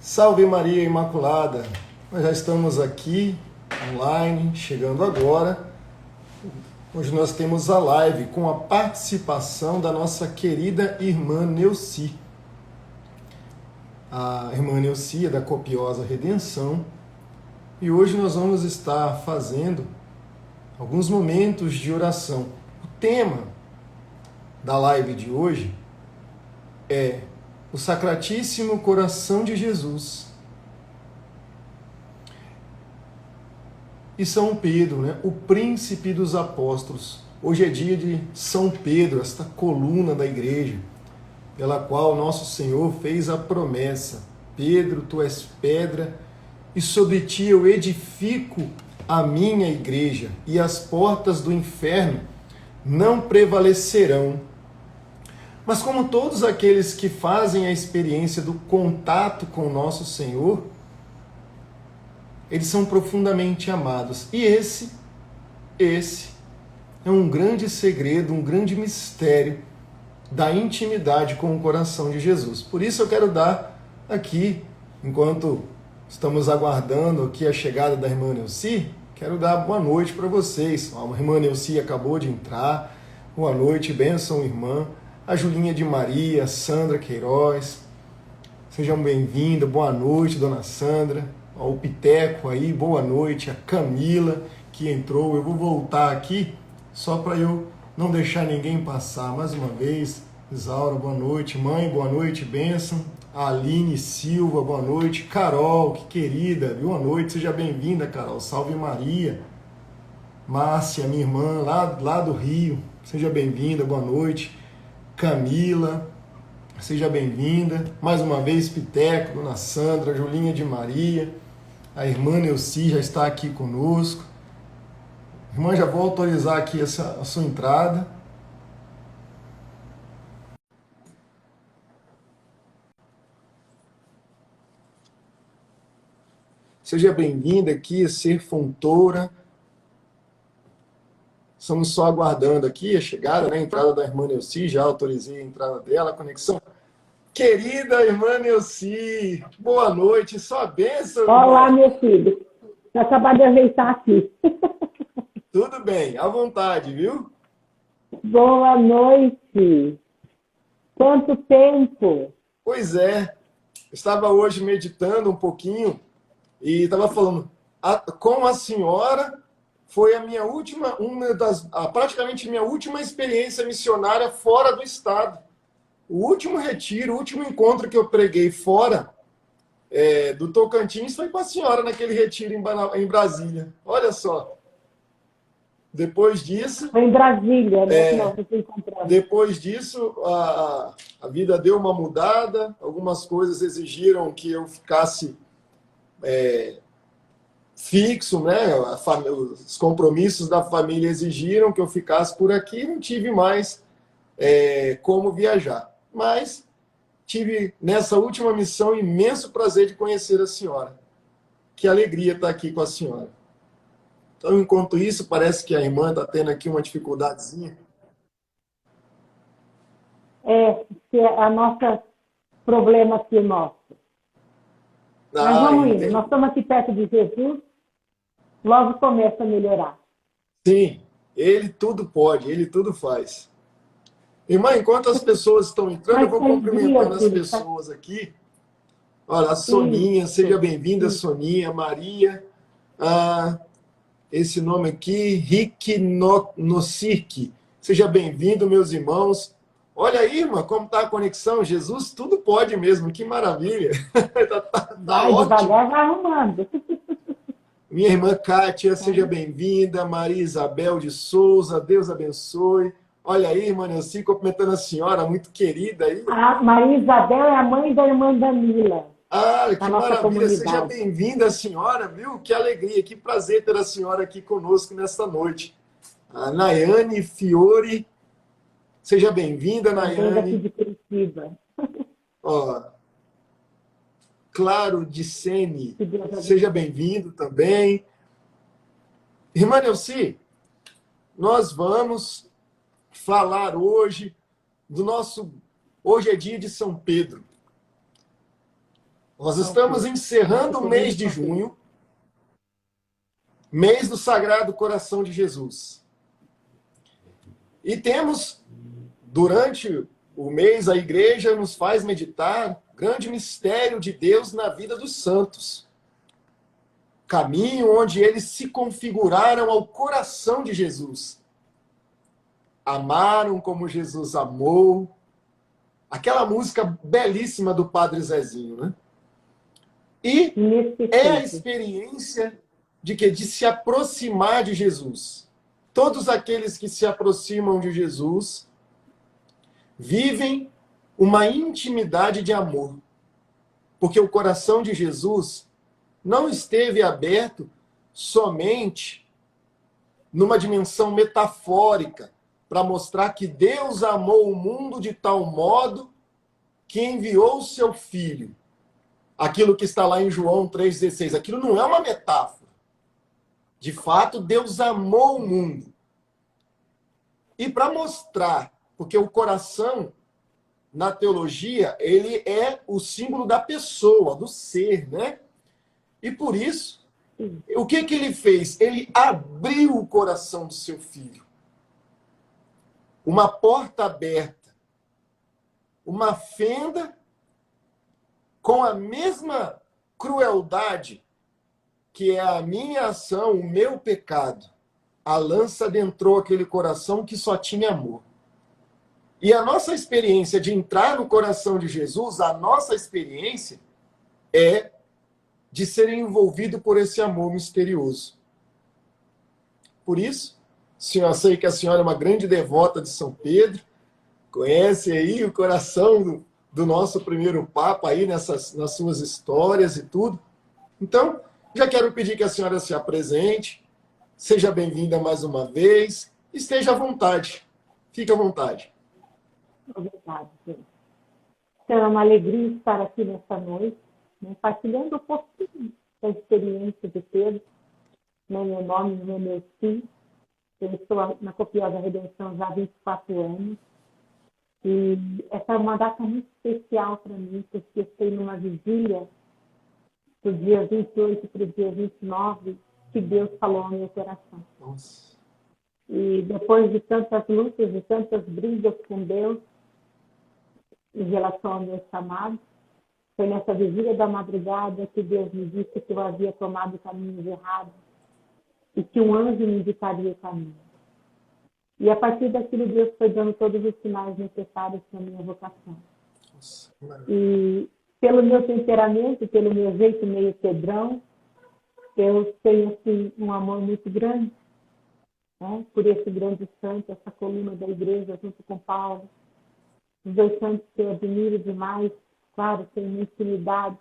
Salve Maria Imaculada! Nós já estamos aqui, online, chegando agora. Hoje nós temos a live com a participação da nossa querida irmã Neuci. A irmã Neuci é da Copiosa Redenção. E hoje nós vamos estar fazendo alguns momentos de oração. O tema da live de hoje é o Sacratíssimo Coração de Jesus. E São Pedro, né? O príncipe dos apóstolos. Hoje é dia de São Pedro, esta coluna da igreja, pela qual nosso Senhor fez a promessa: Pedro, tu és pedra, e sobre ti eu edifico a minha igreja, e as portas do inferno não prevalecerão. Mas como todos aqueles que fazem a experiência do contato com o nosso Senhor, eles são profundamente amados. E esse é um grande segredo, um grande mistério da intimidade com o coração de Jesus. Por isso eu quero dar aqui, enquanto estamos aguardando aqui a chegada da irmã Neuci, quero dar boa noite para vocês. A irmã Neuci acabou de entrar. Boa noite, bênção, irmã. A Julinha de Maria, a Sandra Queiroz, sejam bem-vindas, boa noite, dona Sandra, o Piteco aí, boa noite, a Camila que entrou. Eu vou voltar aqui só para eu não deixar ninguém passar. Mais uma vez, Isaura, boa noite, mãe, boa noite, bênção, a Aline Silva, boa noite, Carol, que querida, boa noite, seja bem-vinda, Carol, salve Maria, Márcia, minha irmã, lá do Rio, seja bem-vinda, boa noite. Camila, seja bem-vinda. Mais uma vez, Piteco, dona Sandra, Julinha de Maria, a irmã Neuci já está aqui conosco. Irmã, já vou autorizar aqui a sua entrada. Seja bem-vinda aqui, Ser Fontoura. Estamos só aguardando aqui a chegada, né? A entrada da irmã Neuci, já autorizei a entrada dela, a conexão. Querida irmã Neuci, boa noite, sua bênção. Olá, meu filho. Já acabei de ajeitar aqui. Tudo bem, à vontade, viu? Boa noite. Quanto tempo? Pois é, estava hoje meditando um pouquinho e estava falando, com a senhora foi a minha última, praticamente minha última experiência missionária fora do estado. O último retiro, o último encontro que eu preguei fora do Tocantins foi com a senhora naquele retiro em Brasília. Olha só. Depois disso... Foi em Brasília, né? Não, você encontrou. Depois disso, a vida deu uma mudada, algumas coisas exigiram que eu ficasse fixo, né? Os compromissos da família exigiram que eu ficasse por aqui, não tive mais como viajar. Mas tive, nessa última missão, imenso prazer de conhecer a senhora. Que alegria estar aqui com a senhora. Então, enquanto isso, parece que a irmã está tendo aqui uma dificuldadezinha. A nossa problema aqui nosso. Mas vamos indo. Nós estamos aqui perto de Jesus, logo começa a melhorar. Sim, ele tudo pode, ele tudo faz. Irmã, enquanto as pessoas estão entrando, eu vou cumprimentando as pessoas aqui. Olha, a Soninha, seja bem-vinda, Soninha, Maria. Esse nome aqui, Rick Nosirk. Seja bem-vindo, meus irmãos. Olha aí, irmã, como está a conexão. Jesus tudo pode mesmo, que maravilha. tá ótimo. Devagar vai arrumando. Minha irmã Kátia, seja bem-vinda. Maria Isabel de Souza, Deus abençoe. Olha aí, irmã Neuci, cumprimentando a senhora, muito querida aí. A Maria Isabel é a mãe da irmã Danila. Que maravilha, seja bem-vinda a senhora, viu? Que alegria, que prazer ter a senhora aqui conosco nesta noite. A Nayane Fiore, seja bem-vinda, Nayane. Aqui de Curitiba. Claro de Sene, seja bem-vindo também. Irmã Neuci, nós vamos falar hoje do nosso... Hoje é dia de São Pedro. Nós estamos encerrando o mês de junho, mês do Sagrado Coração de Jesus. E temos, durante o mês, a igreja nos faz meditar o grande mistério de Deus na vida dos santos. Caminho onde eles se configuraram ao coração de Jesus. Amaram como Jesus amou. Aquela música belíssima do Padre Zezinho, né? E é a experiência de se aproximar de Jesus. Todos aqueles que se aproximam de Jesus vivem uma intimidade de amor. Porque o coração de Jesus não esteve aberto somente numa dimensão metafórica, para mostrar que Deus amou o mundo de tal modo que enviou o seu Filho. Aquilo que está lá em João 3,16. Aquilo não é uma metáfora. De fato, Deus amou o mundo. E para mostrar, porque o coração, na teologia, ele é o símbolo da pessoa, do ser, né? E por isso, o que ele fez? Ele abriu o coração do seu Filho. Uma porta aberta, uma fenda com a mesma crueldade que é a minha ação, o meu pecado. A lança adentrou aquele coração que só tinha amor. E a nossa experiência de entrar no coração de Jesus, a nossa experiência é de ser envolvido por esse amor misterioso. Por isso, eu sei que a senhora é uma grande devota de São Pedro, conhece aí o coração do nosso primeiro Papa aí nas suas histórias e tudo. Então, já quero pedir que a senhora se apresente, seja bem-vinda mais uma vez, esteja à vontade, fique à vontade. Obrigada, gente. Então, é uma alegria estar aqui nessa noite, né, partilhando um pouquinho da experiência de Pedro, né, meu nome, meu filho. Eu estou na Copiosa Redenção já há 24 anos. E essa é uma data muito especial para mim, porque eu estou numa vigília do dia 28 para o dia 29, que Deus falou ao meu coração. Nossa. E depois de tantas lutas, de tantas brigas com Deus, em relação ao meu chamado, foi nessa vigília da madrugada que Deus me disse que eu havia tomado caminhos errados e que um anjo me indicaria o caminho. E a partir daquilo, Deus foi dando todos os sinais necessários para a minha vocação. Nossa. E pelo meu temperamento, pelo meu jeito meio pedrão, eu tenho assim, um amor muito grande, né, por esse grande santo, essa coluna da igreja, junto com Paulo. Os dois santos que eu admiro demais, claro, tenho uma intimidade,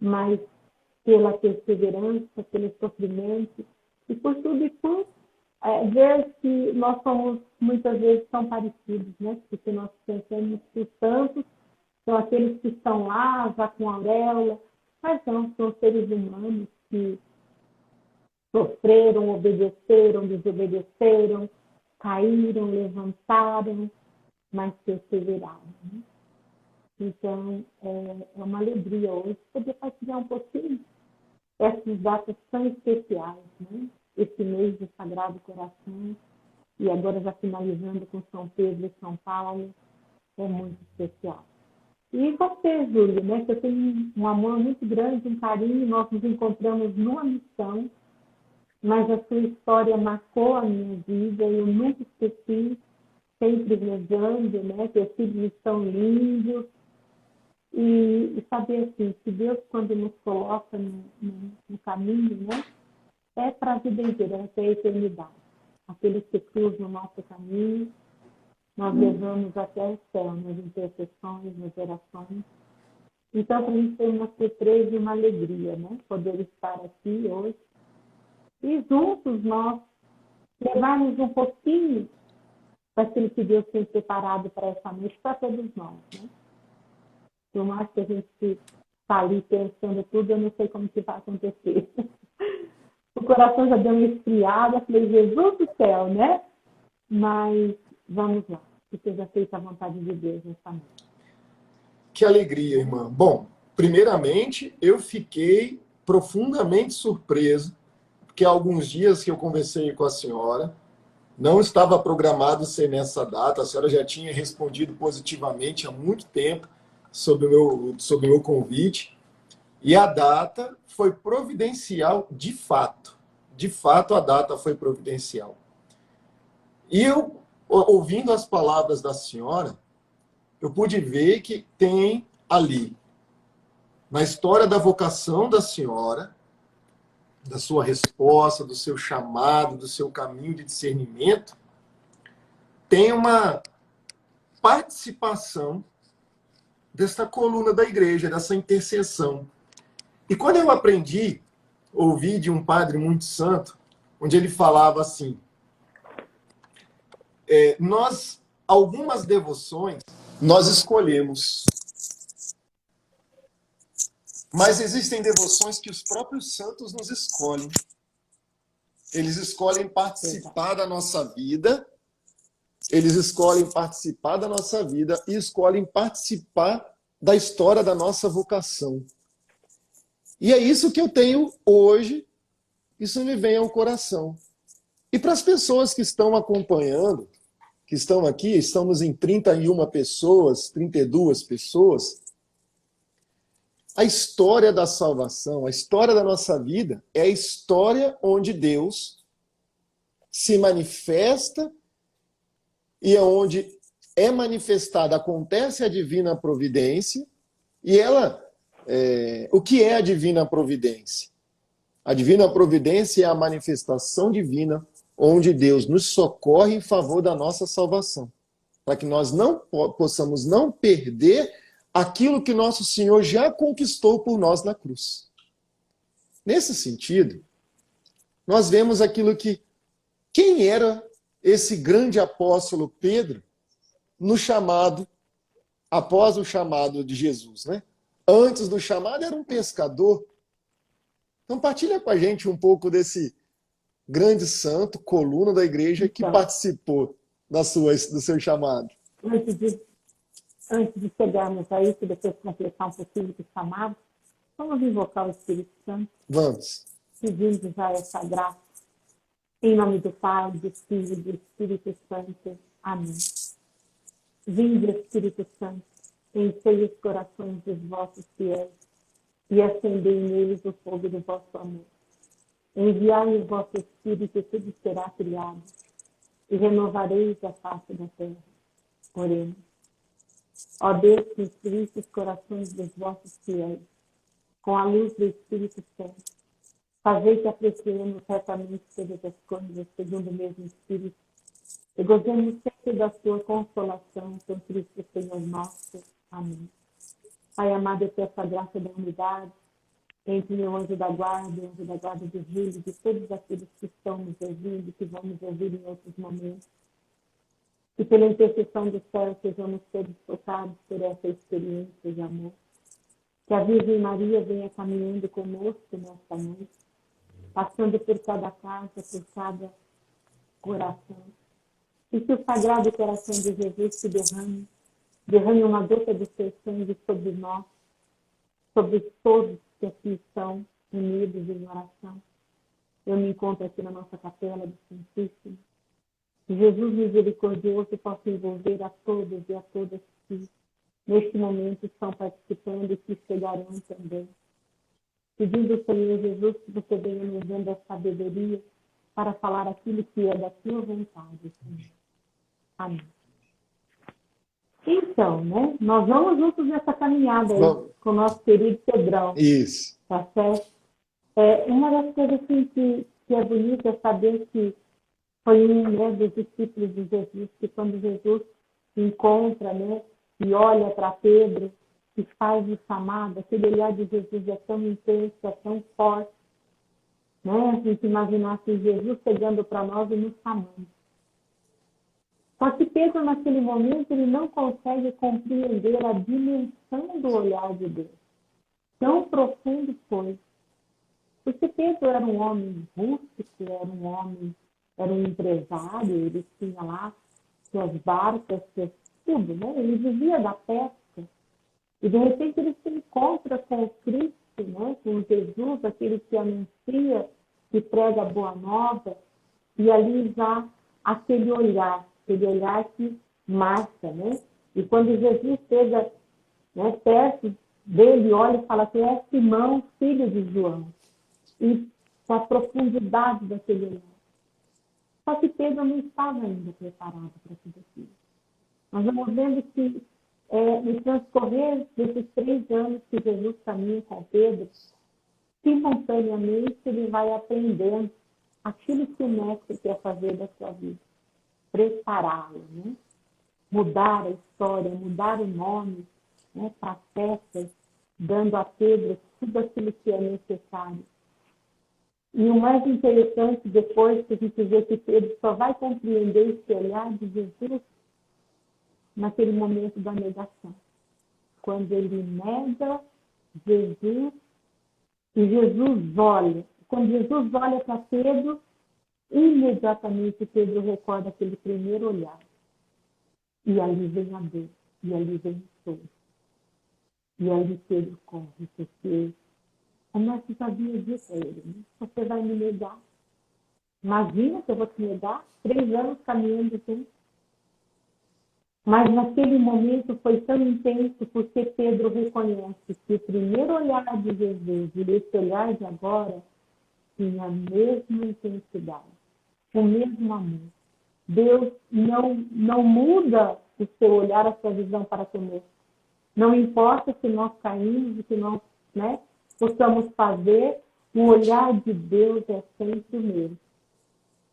mas pela perseverança, pelo sofrimento, e por tudo e por ver que nós somos muitas vezes tão parecidos, né? Porque nós pensamos que os santos são aqueles que estão lá, já com auréola, mas não, são seres humanos que sofreram, obedeceram, desobedeceram, caíram, levantaram, mas perseveraram. Né? Então, é uma alegria hoje poder partilhar um pouquinho essas datas tão especiais, né? Esse mês do Sagrado Coração, e agora já finalizando com São Pedro e São Paulo, é muito especial. E você, Júlio, né, que eu tenho um amor muito grande, um carinho, nós nos encontramos numa missão, mas a sua história marcou a minha vida, eu nunca esqueci, sempre rezando, né, teus filhos estão lindos, e saber assim, que Deus, quando nos coloca no caminho, né, é para a vida inteira, até a eternidade. Aqueles que cruzam o nosso caminho, nós levamos até o céu, nas intercessões, nas orações. Então, para mim foi uma surpresa e uma alegria, né? Poder estar aqui hoje. E juntos nós levarmos um pouquinho daquilo que Deus tem preparado para essa noite, para todos nós, né? Por mais que a gente está ali pensando tudo, eu não sei como que vai acontecer. O coração já deu uma esfriada, falei, Jesus do céu, né? Mas vamos lá, que seja feita a vontade de Deus nessa noite. Que alegria, irmã. Bom, primeiramente, eu fiquei profundamente surpreso, porque há alguns dias que eu conversei com a senhora, não estava programado ser nessa data, a senhora já tinha respondido positivamente há muito tempo sobre o meu convite, e a data foi providencial de fato. De fato, a data foi providencial. E eu, ouvindo as palavras da senhora, eu pude ver que tem ali, na história da vocação da senhora, da sua resposta, do seu chamado, do seu caminho de discernimento, tem uma participação desta coluna da igreja, dessa intercessão. E quando eu aprendi, ouvi de um padre muito santo, onde ele falava assim, nós, algumas devoções, nós escolhemos, mas existem devoções que os próprios santos nos escolhem. Eles escolhem participar da nossa vida, eles escolhem participar da nossa vida e escolhem participar da história da nossa vocação. E é isso que eu tenho hoje, isso me vem ao coração. E para as pessoas que estão acompanhando, que estão aqui, estamos em 31 pessoas, 32 pessoas, a história da salvação, a história da nossa vida, é a história onde Deus se manifesta e é onde é manifestada, acontece a divina providência, e ela, o que é a divina providência? A divina providência é a manifestação divina, onde Deus nos socorre em favor da nossa salvação, para que nós não possamos não perder aquilo que nosso Senhor já conquistou por nós na cruz. Nesse sentido, nós vemos aquilo que... Quem era esse grande apóstolo Pedro no chamado, após o chamado de Jesus, né? Antes do chamado era um pescador. Então partilha com a gente um pouco desse grande santo, coluna da igreja, que participou do seu chamado. Antes de chegarmos a isso, depois de completar um pouquinho do chamado, vamos invocar o Espírito Santo. Vamos. Pedindo já essa graça. Em nome do Pai, do Filho e do Espírito Santo. Amém. Vinde, Espírito Santo, enchei os corações dos vossos fiéis e acendei neles o fogo do vosso amor. Enviai o vosso Espírito e tudo será criado, e renovareis a face da terra. Oremos. Ó Deus, que instruísse os corações dos vossos fiéis, com a luz do Espírito Santo, fazei que apreciemos retamente todas as coisas segundo o mesmo Espírito, e gozemos sempre da sua consolação com Cristo Senhor nosso. Amém. Pai amado, eu peço a graça da unidade entre o anjo da guarda e o anjo da guarda do Júlio, de todos aqueles que estão nos ouvindo, que vão nos ouvir em outros momentos. Que pela intercessão do céu sejamos todos tocados por essa experiência de amor. Que a Virgem Maria venha caminhando conosco nesta noite, passando por cada casa, por cada coração. E que o Sagrado Coração de Jesus se derrame uma gota do seu sangue sobre nós, sobre todos que aqui estão unidos em oração. Eu me encontro aqui na nossa capela do Santíssimo. Jesus misericordioso possa envolver a todos e a todas que neste momento estão participando e que chegarão também. Pedindo ao Senhor Jesus que você venha nos dando a sabedoria para falar aquilo que é da sua vontade, Senhor. Amém. Então, né? Nós vamos juntos nessa caminhada aí com o nosso querido Pedrão. Isso. Tá certo? Uma das coisas assim, que é bonita é saber que foi dos discípulos de Jesus, que quando Jesus encontra, né, e olha para Pedro, e faz o chamado, aquele olhar de Jesus é tão intenso, é tão forte, né? A gente imaginasse Jesus chegando para nós e nos chamando. Só que Pedro, naquele momento, ele não consegue compreender a dimensão do olhar de Deus. Tão profundo foi. Porque Pedro era um homem rústico, era um empresário, ele tinha lá suas barcas, tudo, né? Ele vivia da pesca. E de repente ele se encontra com o Cristo, né? Com Jesus, aquele que anuncia, que prega a boa nova, e ali já aquele olhar que marca, né? E quando Jesus chega, né, perto dele, olha e fala assim, é Simão, filho de João. E com a profundidade daquele olhar. Só que Pedro não estava ainda preparado para tudo aquilo. Nós vamos vendo que no transcorrer desses 3 anos que Jesus caminha com Pedro, simultaneamente ele vai aprendendo aquilo que o mestre quer fazer da sua vida. Prepará-lo, né? Mudar a história, mudar o nome, né, para festas, dando a Pedro tudo aquilo que é necessário. E o mais interessante, depois que a gente vê que Pedro só vai compreender esse olhar de Jesus naquele momento da negação. Quando ele nega Jesus, e Jesus olha. Quando Jesus olha para Pedro, imediatamente Pedro recorda aquele primeiro olhar. E ali vem a dor, e ali vem o choro. E aí Pedro corre, porque o mestre já havia dito a ele, né? Você vai me negar. Imagina que eu vou te negar, 3 anos caminhando juntos. Mas naquele momento foi tão intenso porque Pedro reconhece que o primeiro olhar de Jesus e esse olhar de agora tinha a mesma intensidade, o mesmo amor. Deus não muda o seu olhar, a sua visão para conosco. Não importa se nós caímos, o que nós, né, possamos fazer, o olhar de Deus é sempre o mesmo.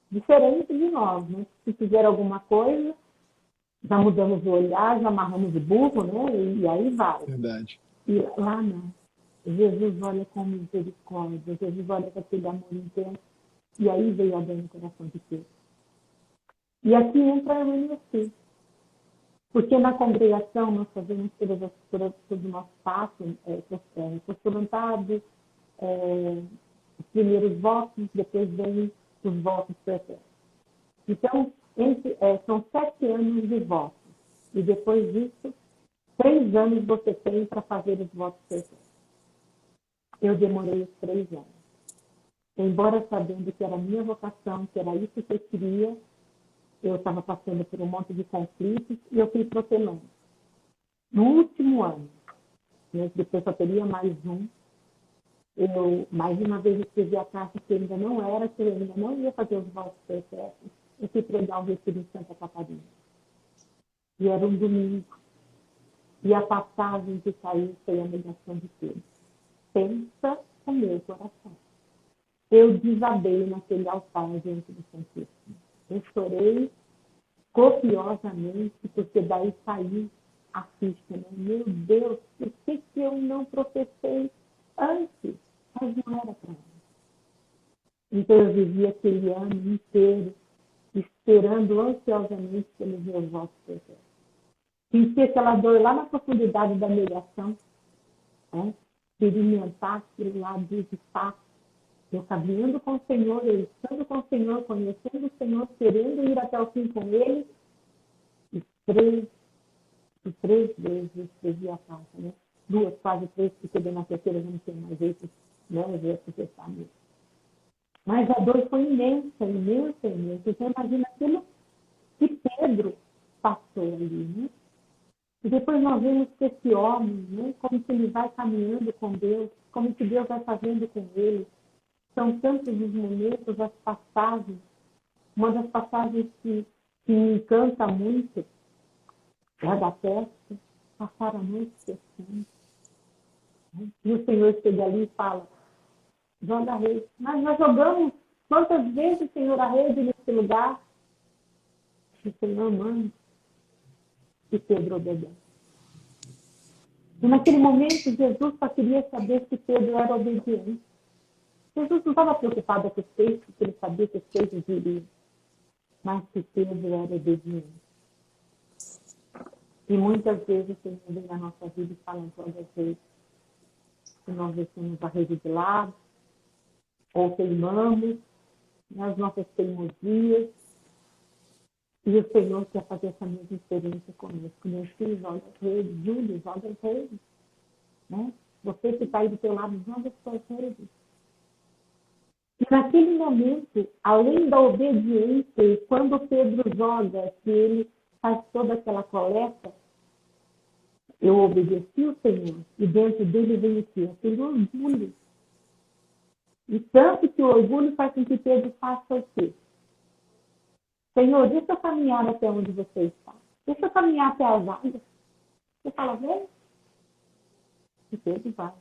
Diferente de nós, né? Se fizer alguma coisa, já mudamos o olhar, já amarramos o burro, né? E aí vai. Verdade. E lá não. Jesus olha com misericórdia, Jesus olha com aquele amor intenso, e aí veio a dor no coração de Deus. E aqui entra a MNC. Porque na congregação nós fazemos todo o nosso passo, postulantado, os primeiros votos, depois vem os votos perpétuos. Então, são 7 anos de votos. E depois disso, 3 anos você tem para fazer os votos perpétuos. Eu demorei os 3 anos. Embora sabendo que era a minha vocação, que era isso que eu queria, eu estava passando por um monte de conflitos e eu fui protelando. No último ano, né, depois só teria mais um, eu mais uma vez escrevi a carta que ainda não era, que eu ainda não ia fazer os votos perpétuos. Eu fui pregar um retiro em Santa Catarina. E era um domingo. E a passagem que saiu foi a negação de Pedro. Pensa o meu coração. Eu desabei naquele altar diante do Santíssimo. Eu chorei copiosamente, porque daí saiu a ficha. Né? Meu Deus, por que eu não professei antes? Mas não era para mim. Então eu vivi aquele ano inteiro esperando ansiosamente pelos meus votos perpétuos. Senti aquela dor lá na profundidade da negação, né? Experimentar aquilo lá de fato. Eu caminhando com o Senhor, eu estando com o Senhor, conhecendo o Senhor, querendo ir até o fim com Ele, e 3 vezes eu escrevi a carta, né? 2, quase 3, porque na terceira eu não tenho mais jeito, né? Eu ia processar mesmo. Mas a dor foi imensa, imensa, imensa. Então imagina aquilo que Pedro passou ali, né? E depois nós vemos que esse homem, né? Como que ele vai caminhando com Deus, como que Deus vai fazendo com ele. São tantos os momentos, as passagens. Uma das passagens que me encanta muito é a da festa, passar a noite festando. E o Senhor chega ali e fala, joga a rede. Mas nós jogamos quantas vezes, Senhor, a rede nesse lugar? E o Senhor manda. E Pedro obedece. E naquele momento, Jesus só queria saber se Pedro era obediente. Jesus não estava preocupado com os peixes, porque ele sabia que os peixes iriam. Mas que Pedro era obediente. E muitas vezes o Senhor vem na nossa vida e fala todas as vezes que nós deixamos a rede de lado, ou teimamos, nas nossas teimosias. E o Senhor quer fazer essa mesma experiência conosco. Meus filhos, olha as redes, Júlio, olha as redes. né? Você que está aí do teu lado, não as coisas. E naquele momento, além da obediência, e quando Pedro joga, que ele faz toda aquela coleta, eu obedeci o Senhor, e dentro dele vem o quê? Aquele orgulho. E tanto que o orgulho faz com que Pedro faça o quê? Senhor, deixa eu caminhar até onde você está. Deixa eu caminhar até as águas. Você fala, vem? E Pedro vai.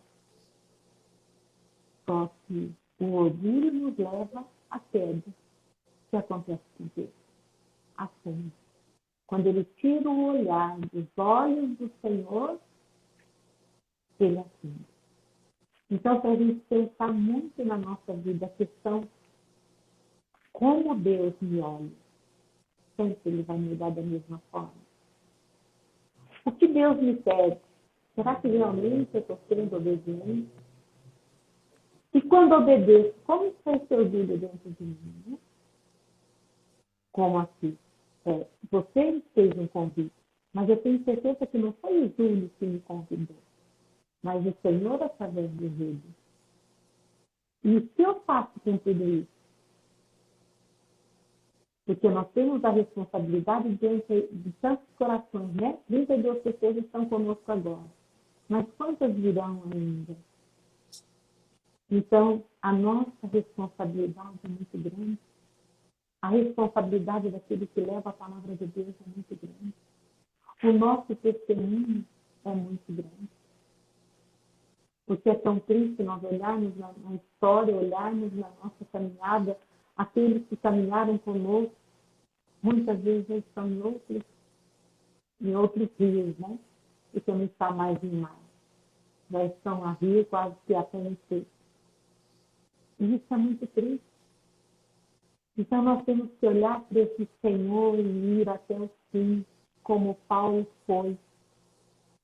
Só que o orgulho nos leva à queda. O que acontece com Pedro? Afunda. Quando ele tira o olhar dos olhos do Senhor, ele afunda. Então, para a gente pensar muito na nossa vida, a questão como Deus me olha, sempre ele vai me olhar da mesma forma. O que Deus me pede? Será que realmente eu estou sendo obediente? E quando obedeço, como está esse orgulho dentro de mim? Né? Como assim? Você fez um convite, mas eu tenho certeza que não foi o Júlio que me convidou, mas o Senhor através do Júlio. E o que eu faço com tudo isso? Porque nós temos a responsabilidade diante de tantos corações, né? 32 pessoas estão conosco agora. Mas quantas virão ainda? Então, a nossa responsabilidade é muito grande. A responsabilidade daquele que leva a palavra de Deus é muito grande. O nosso testemunho é muito grande. Porque é tão triste nós olharmos na história, olharmos na nossa caminhada, aqueles que caminharam conosco, muitas vezes já estão em outros rios, né? E que não está mais em mar. Já estão a rio quase que a conhecer. E isso é muito triste. Então nós temos que olhar para esse Senhor e ir até o fim, como Paulo foi,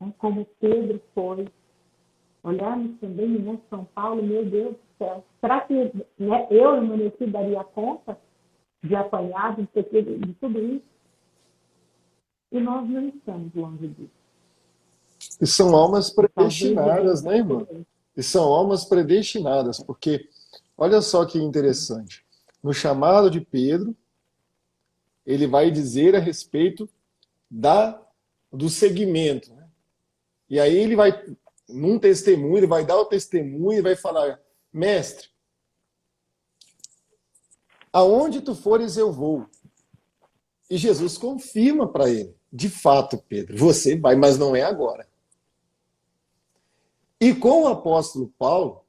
né? Como Pedro foi. Olharmos também, né, São Paulo, meu Deus do céu, será que né, eu, Emaneci, daria conta de apanhar, de tudo isso? E nós não estamos longe disso. E são almas predestinadas, né, irmã? Talvez E são almas predestinadas, porque olha só que interessante. No chamado de Pedro, ele vai dizer a respeito do segmento, né? E aí ele vai, num testemunho, ele vai dar o testemunho e vai falar: mestre, aonde tu fores eu vou. E Jesus confirma para ele: de fato, Pedro, você vai, mas não é agora. E com o apóstolo Paulo,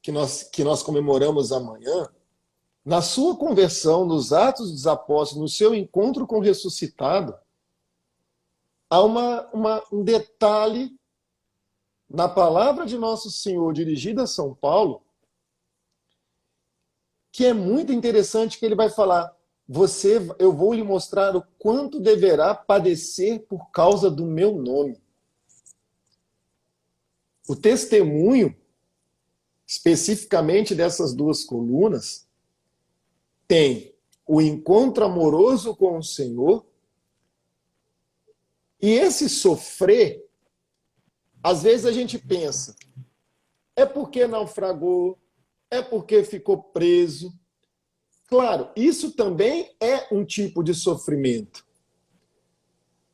que nós comemoramos amanhã, na sua conversão, nos Atos dos Apóstolos, no seu encontro com o ressuscitado, há um detalhe na palavra de Nosso Senhor dirigida a São Paulo, que é muito interessante, que ele vai falar: eu vou lhe mostrar o quanto deverá padecer por causa do meu nome. O testemunho, especificamente dessas duas colunas, tem o encontro amoroso com o Senhor, e esse sofrer, às vezes a gente pensa, é porque naufragou, é porque ficou preso. Claro, isso também é um tipo de sofrimento.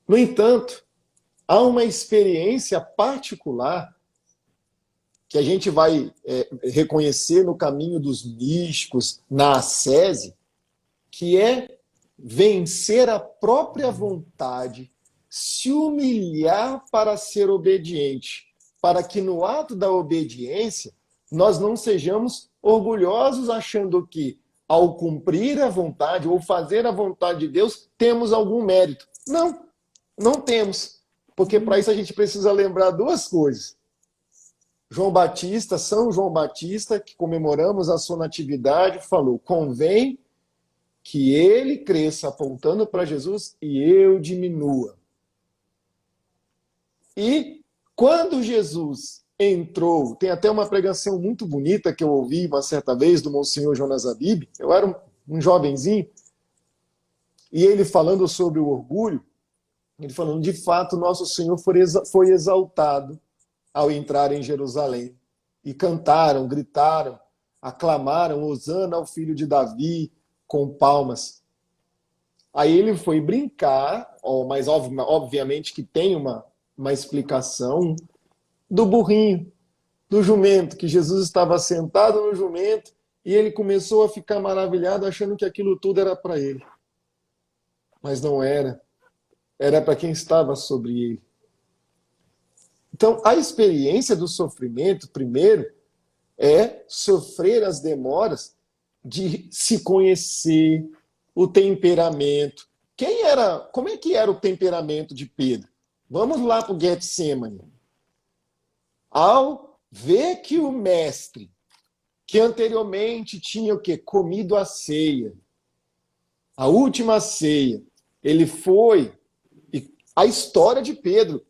No entanto, há uma experiência particular que a gente vai reconhecer no caminho dos místicos, na ascese, que é vencer a própria vontade, se humilhar para ser obediente, para que no ato da obediência nós não sejamos orgulhosos achando que, ao cumprir a vontade ou fazer a vontade de Deus, temos algum mérito. Não, não temos. Porque para isso a gente precisa lembrar duas coisas. São João Batista, que comemoramos a sua natividade, falou: convém que ele cresça, apontando para Jesus, e eu diminua. E quando Jesus entrou, tem até uma pregação muito bonita que eu ouvi uma certa vez do Monsenhor Jonas Abib, eu era um jovenzinho, e ele falando sobre o orgulho, ele falando: de fato, nosso Senhor foi exaltado ao entrar em Jerusalém. E cantaram, gritaram, aclamaram, Hosana ao filho de Davi, com palmas. Aí ele foi brincar, mas obviamente que tem uma explicação, do burrinho, do jumento, que Jesus estava sentado no jumento e ele começou a ficar maravilhado, achando que aquilo tudo era para ele. Mas não era. Era para quem estava sobre ele. Então, a experiência do sofrimento, primeiro, é sofrer as demoras de se conhecer, o temperamento. Como é que era o temperamento de Pedro? Vamos lá para o Getsemane. Ao ver que o mestre, que anteriormente tinha o quê? Comido a ceia, a última ceia, ele foi, e a história de Pedro,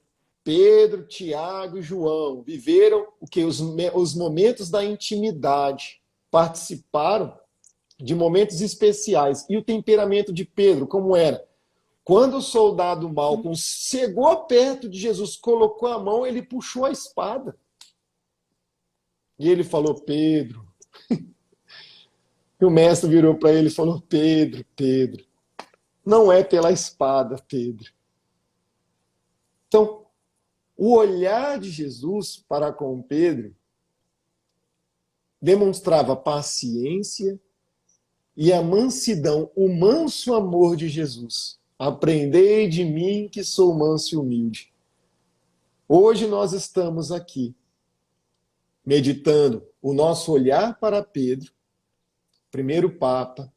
Tiago e João viveram o que? Os momentos da intimidade, participaram de momentos especiais. E o temperamento de Pedro, como era? Quando o soldado Malcolm chegou perto de Jesus, colocou a mão, ele puxou a espada. E ele falou, Pedro. E o mestre virou para ele e falou, Pedro, Pedro, não é pela espada, Pedro. Então, o olhar de Jesus para com Pedro demonstrava paciência e a mansidão, o manso amor de Jesus. Aprendei de mim que sou manso e humilde. Hoje nós estamos aqui, meditando o nosso olhar para Pedro, primeiro Papa,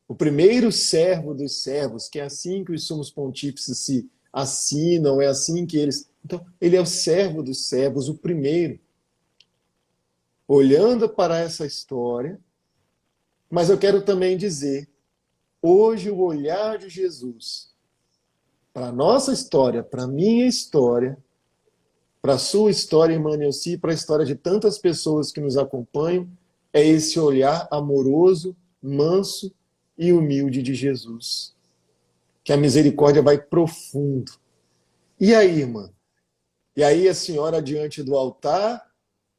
o primeiro servo dos servos, que é assim que os sumos pontífices se assinam, é assim que eles... Então, ele é o servo dos servos, o primeiro. Olhando para essa história, mas eu quero também dizer, hoje o olhar de Jesus para a nossa história, para a minha história, para a sua história, Emmanuel-Si, para a história de tantas pessoas que nos acompanham, é esse olhar amoroso, manso e humilde de Jesus. Que a misericórdia vai profundo. E aí, irmã? E aí a senhora, diante do altar,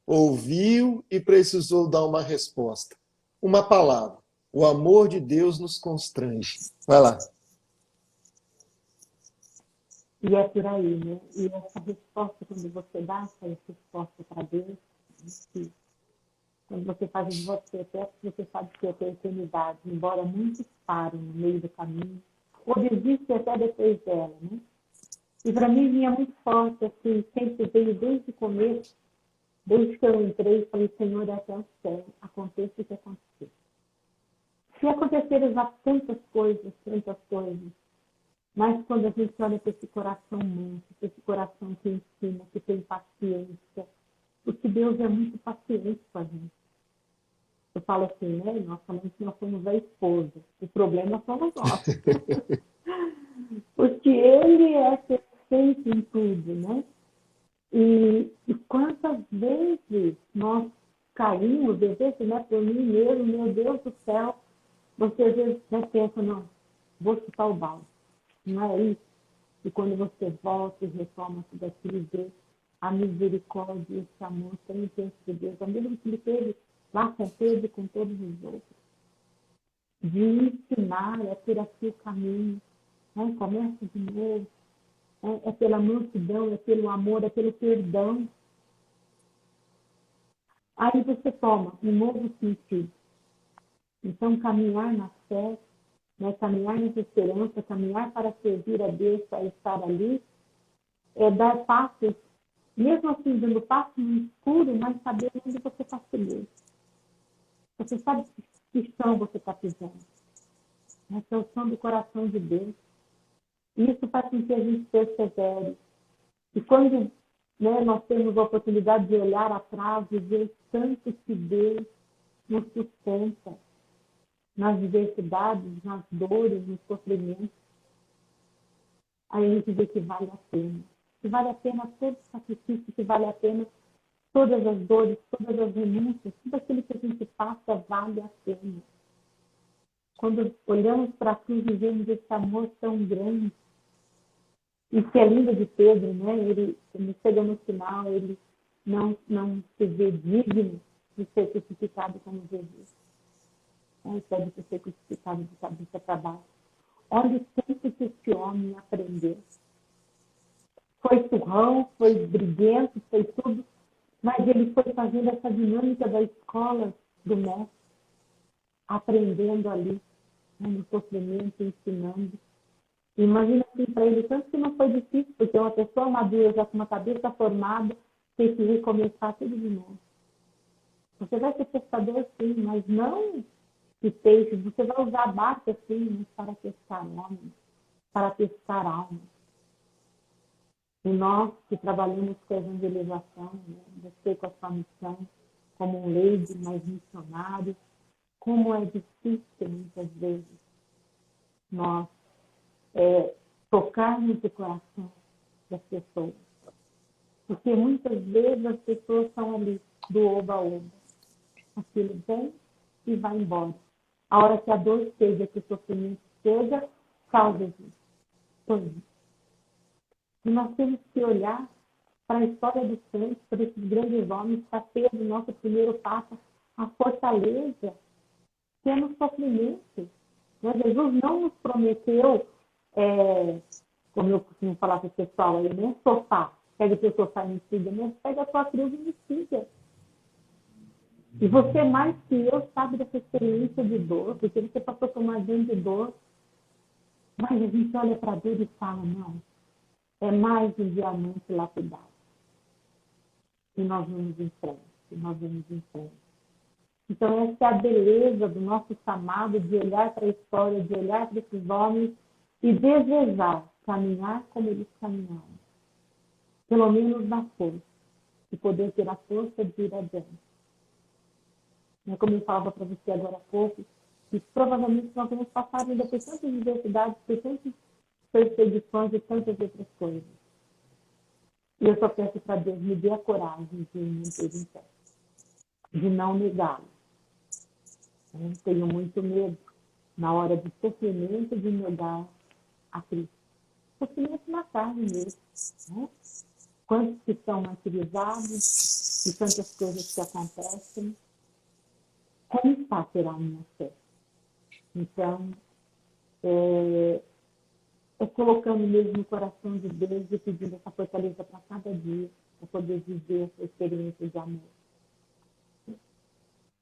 ouviu e precisou dar uma resposta. Uma palavra. O amor de Deus nos constrange. Vai lá. E é por aí, né? E essa resposta, quando você dá essa resposta para Deus, que quando você faz de você, até que você sabe que é a eternidade, embora muitos parem no meio do caminho, ou desistem até depois dela, né? E para mim vinha muito forte, assim, sempre veio desde o começo, desde que eu entrei, falei, Senhor, é até o céu, aconteça o que acontecer. Se acontecerem já tantas coisas, mas quando a gente olha para esse coração manso, para esse coração que ensina, que tem paciência, porque Deus é muito paciente com a gente. Eu falo assim, né? Nós falamos que nós somos a esposa. O problema somos nós. Porque Ele é perfeito em tudo, né? E quantas vezes nós caímos, às vezes, né, por mim mesmo, meu Deus do céu, você às vezes pensa, não, vou chutar o balde. Não é isso? E quando você volta e retoma tudo aquilo, vê a misericórdia e esse amor tão intenso de Deus, a mesma que ele teve lá com Pedro e com todos os outros, de ensinar a ter aqui o caminho, né? Começa de novo, é pela mansidão, é pelo amor, é pelo perdão. Aí você toma um novo sentido. Então, caminhar na fé, né? Caminhar nessa esperança, caminhar para servir a Deus, para estar ali, é dar passos, mesmo assim, dando passos no escuro, mas sabendo onde você está seguro. Você sabe que chão você está pisando. Essa é o chão do coração de Deus. Isso faz com que a gente persevere. E quando, né, nós temos a oportunidade de olhar atrás e ver tanto que Deus nos sustenta nas diversidades, nas dores, nos sofrimentos, aí a gente vê que vale a pena. Que vale a pena todo o sacrifício, que vale a pena todas as dores, todas as renúncias, tudo aquilo que a gente passa vale a pena. Quando olhamos para a cruz e vemos esse amor tão grande, e que é lindo de Pedro, né? Ele chega no final, ele não se vê digno de ser crucificado como Jesus. Pede para ser crucificado de cabeça para baixo. Olha o tempo que esse homem aprendeu. Foi surrão, foi briguento, foi tudo, mas ele foi fazendo essa dinâmica da escola do mestre, aprendendo ali, no sofrimento, ensinando. Imagina assim para ele, tanto que não foi difícil, porque uma pessoa madura, já com uma cabeça formada, tem que recomeçar tudo de novo. Você vai ser pescador sim, mas não de peixes, você vai usar a barca sim, mas para pescar homens, para pescar almas. E nós que trabalhamos com a evangelização, você com a sua missão, como um leigo, mas missionário, como é difícil muitas vezes nós tocarmos o coração das pessoas. Porque muitas vezes as pessoas estão ali do oba-oba. Aquilo vem e vai embora. A hora que a dor chega, que o sofrimento chega, salve Jesus. E nós temos que olhar para a história dos santos, para esses grandes homens, para ter o nosso primeiro Papa, a fortaleza que é no sofrimento. Mas Jesus não nos prometeu, como eu costumo falar para o pessoal, aí, nem sofá. Pega o teu sofá e me siga, mas pega a tua cruz e me siga. E você, mais que eu, sabe dessa experiência de dor, porque você passou por uma grande dor. Mas a gente olha para a dor e fala, não, é mais um diamante lapidado. E nós vamos em frente, e nós vamos em frente. Então, essa é a beleza do nosso chamado de olhar para a história, de olhar para esses homens e desejar caminhar como eles caminharam. Pelo menos na força. E poder ter a força de ir adiante. Como eu falava para você agora há pouco, que provavelmente nós vamos passar ainda por tantas diversidades, por tantas perseguições e tantas outras coisas. E eu só peço para Deus me dê a coragem de me manter em pé. De não negá-lo. Eu tenho muito medo, na hora do sofrimento, de negar a Cristo. Sofrimento na carne mesmo. Né? Quantos que estão martirizados e tantas coisas que acontecem. Como está será a minha fé? Então, é colocando mesmo no coração de Deus e pedindo essa fortaleza para cada dia, para poder viver essa experiência de amor.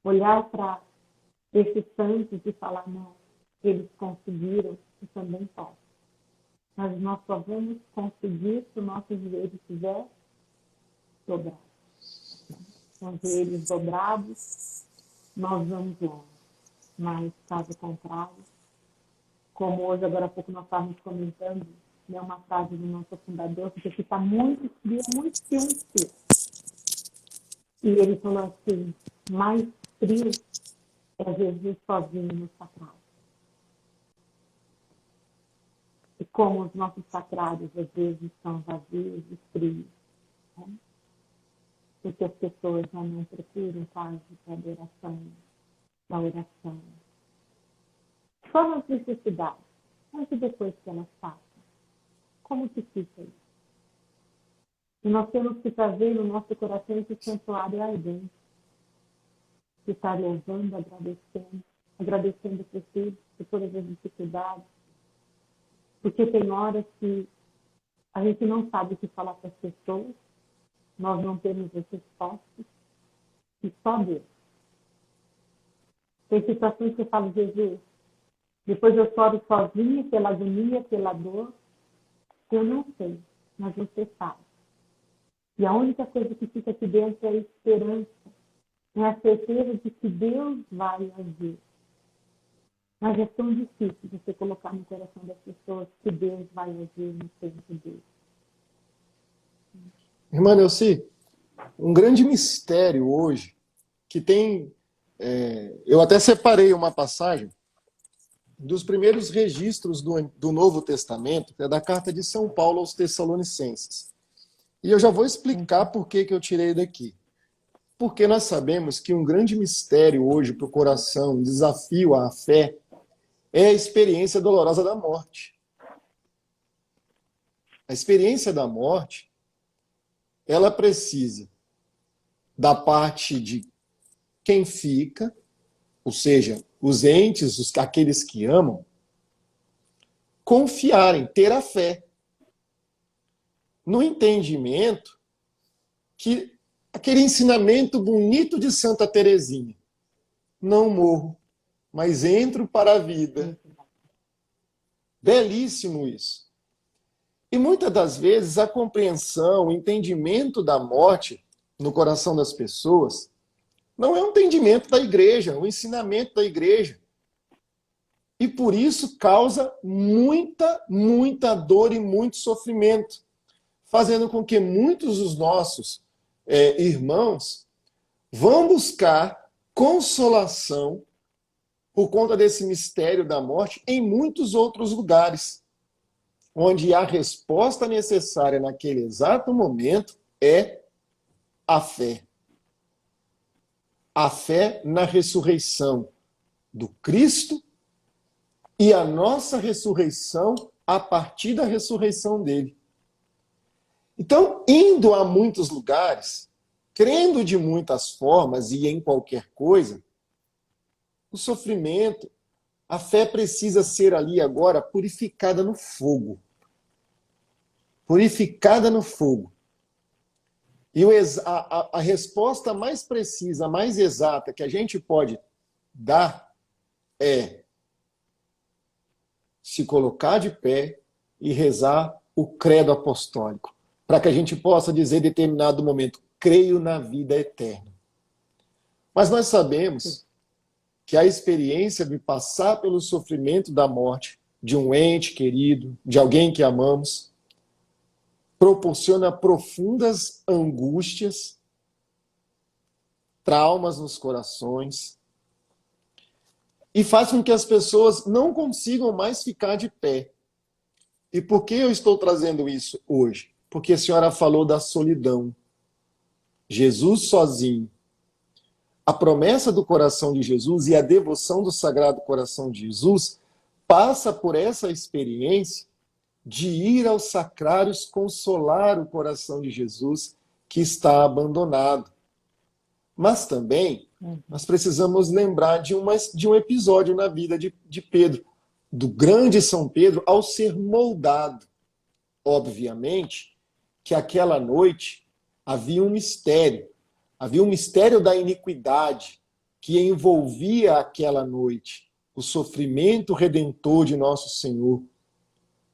Olhar para esses santos e falar, não, eles conseguiram, eu também posso. Mas nós só vamos conseguir se o nosso joelho estiver dobrado. Com os joelhos dobrados, nós vamos longe. Mas, caso contrário, como hoje, agora há pouco, nós estávamos comentando, né, uma frase do nosso fundador, porque aqui está muito frio, muito frio, muito frio. E ele falou assim, mais frio é Jesus sozinho no sacrário. E como os nossos sacrários, às vezes, são vazios e frios, né? Porque as pessoas já não procuram quase a adoração, a oração. Só nas necessidades, mas e depois que elas passam? Como que fica isso? E nós temos que trazer no nosso coração esse santuário ardente, de estar louvando, agradecendo por tudo, por todas as dificuldades. Porque tem horas que a gente não sabe o que falar para as pessoas, nós não temos as respostas, e só Deus. Tem situações que eu falo, Jesus, depois eu choro sozinha, pela agonia, pela dor, eu não sei, mas você sabe. E a única coisa que fica aqui dentro é a esperança, é a certeza de que Deus vai agir. Mas é tão difícil você colocar no coração das pessoas que Deus vai agir no tempo dele. Irmã Neuci, um grande mistério hoje, que tem... eu até separei uma passagem dos primeiros registros do Novo Testamento, que é da carta de São Paulo aos Tessalonicenses. E eu já vou explicar por que eu tirei daqui. Porque nós sabemos que um grande mistério hoje para o coração, um desafio à fé, é a experiência dolorosa da morte. A experiência da morte, ela precisa da parte de quem fica, ou seja, os entes, aqueles que amam, confiarem, ter a fé no entendimento que aquele ensinamento bonito de Santa Teresinha, não morro, mas entro para a vida. Belíssimo isso. E muitas das vezes a compreensão, o entendimento da morte no coração das pessoas não é um entendimento da igreja, é um ensinamento da igreja. E por isso causa muita dor e muito sofrimento, fazendo com que muitos dos nossos irmãos vão buscar consolação por conta desse mistério da morte em muitos outros lugares, onde a resposta necessária naquele exato momento é a fé. A fé na ressurreição do Cristo e a nossa ressurreição a partir da ressurreição dele. Então, indo a muitos lugares, crendo de muitas formas e em qualquer coisa, o sofrimento, a fé precisa ser ali agora purificada no fogo. Purificada no fogo. E a resposta mais precisa, mais exata que a gente pode dar é se colocar de pé e rezar o credo apostólico, para que a gente possa dizer em determinado momento, creio na vida eterna. Mas nós sabemos que a experiência de passar pelo sofrimento da morte de um ente querido, de alguém que amamos, proporciona profundas angústias, traumas nos corações e faz com que as pessoas não consigam mais ficar de pé. E por que eu estou trazendo isso hoje? Porque a senhora falou da solidão. Jesus sozinho. A promessa do coração de Jesus e a devoção do Sagrado Coração de Jesus passa por essa experiência de ir aos sacrários consolar o coração de Jesus que está abandonado. Mas também nós precisamos lembrar de um episódio na vida de Pedro, do grande São Pedro, ao ser moldado. Obviamente que aquela noite havia um mistério da iniquidade que envolvia aquela noite, o sofrimento redentor de nosso Senhor.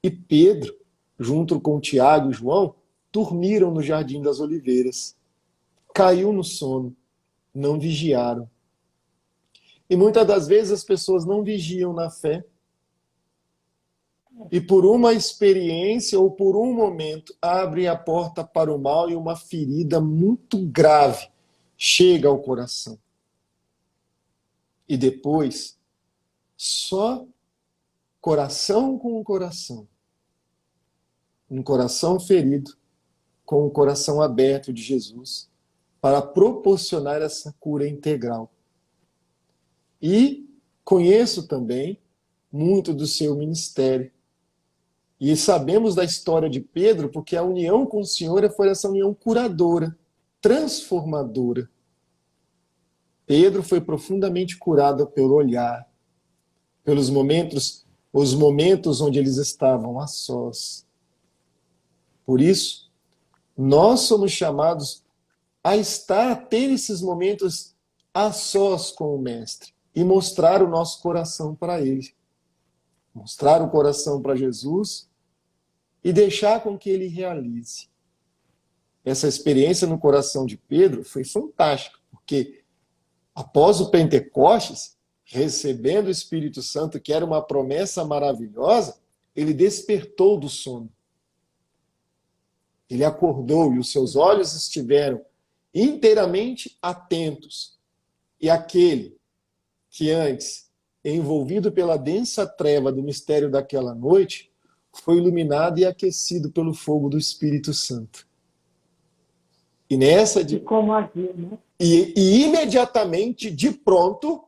E Pedro, junto com Tiago e João, dormiram no Jardim das Oliveiras. Caiu no sono, não vigiaram. E muitas das vezes as pessoas não vigiam na fé. E por uma experiência ou por um momento abrem a porta para o mal e uma ferida muito grave chega ao coração. E depois, só coração com coração, um coração ferido com o coração aberto de Jesus para proporcionar essa cura integral. E conheço também muito do seu ministério. E sabemos da história de Pedro porque a união com o Senhor foi essa união curadora, transformadora. Pedro foi profundamente curado pelo olhar, pelos os momentos onde eles estavam a sós. Por isso, nós somos chamados a ter esses momentos a sós com o Mestre e mostrar o nosso coração para Ele. Mostrar o coração para Jesus e deixar com que Ele realize. Essa experiência no coração de Pedro foi fantástica, porque após o Pentecostes, recebendo o Espírito Santo, que era uma promessa maravilhosa, ele despertou do sono. Ele acordou e os seus olhos estiveram inteiramente atentos. E aquele que antes, envolvido pela densa treva do mistério daquela noite, foi iluminado e aquecido pelo fogo do Espírito Santo. E nessa de... Como havia, né? E imediatamente, de pronto,